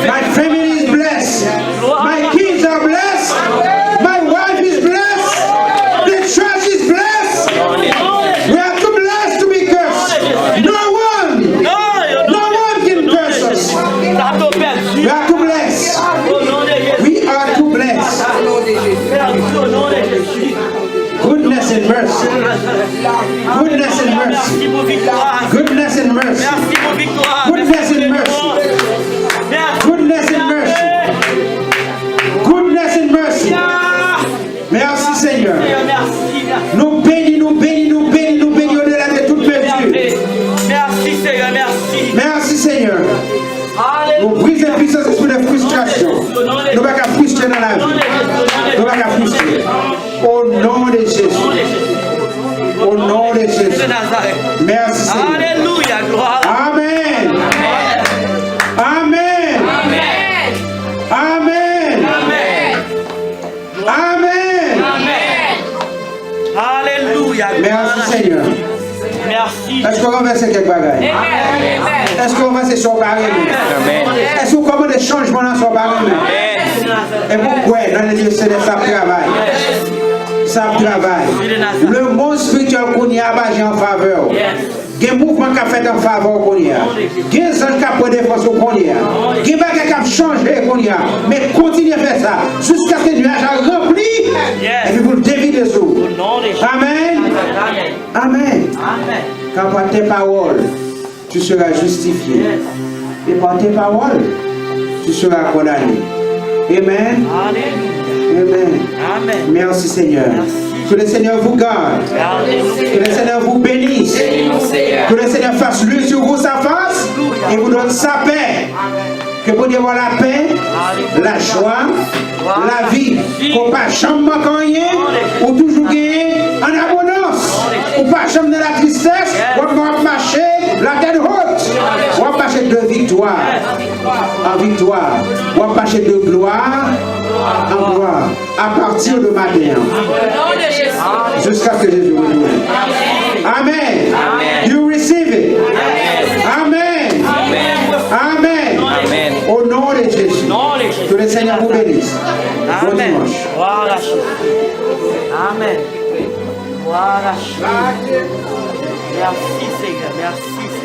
My family is blessed. My kids are blessed. My wife is blessed. The church is blessed. We are too blessed to be cursed. No one can curse us. We are too blessed. We are too blessed. Goodness and mercy. Goodness and mercy. Goodness and mercy. Goodness and mercy. Goodness and mercy. Goodness and mercy. Merci Seigneur. Nous de Nazareth. Merci. Seigneur. Alléluia, gloire. Amen. Amen. Amen. Amen. Amen. Alléluia. Merci Seigneur. Merci. Est-ce qu'on va verser quelques bagages? Est-ce qu'on va verser son baril? Est-ce qu'on commande des changements dans son baril? Et pourquoi dans les lieux célestes ça travaille? Ça travaille. Le monde spirituel qu'on y a basé en faveur. Il y a un mouvement qui a fait en faveur qu'on y a. Il y a un ange qui a pris des forces qu'on y a. Il y a un bagage qui a changé qu'on y a. Mais continuez à faire ça jusqu'à ce que le nuage a rempli. Et puis vous le dévidez sous. Amen. Amen. Car par tes paroles, tu seras justifié. Et par tes paroles, tu seras condamné. Amen. Amen. Merci Seigneur. Que le Seigneur vous garde. Que le Seigneur vous bénisse. Que le Seigneur fasse lui sur vous sa face et vous donne sa paix. Que vous ayez la paix, la joie, la vie. Qu'on pas jamais manquer rien ou toujours gagner en abondance. Ou pas jamais dans la tristesse. Ou pas marcher la tête haute. Ou pas marcher de victoire en victoire. Ou pas marcher de gloire en gloire. À partir de matin. Jusqu'à ce que Jésus revienne. Amen. You receive it. Amen. Amen. Au nom de Jésus. Que le Seigneur vous bénisse. Bon dimanche. Voilà. Amen. Voilà. Merci Seigneur. Merci Seigneur.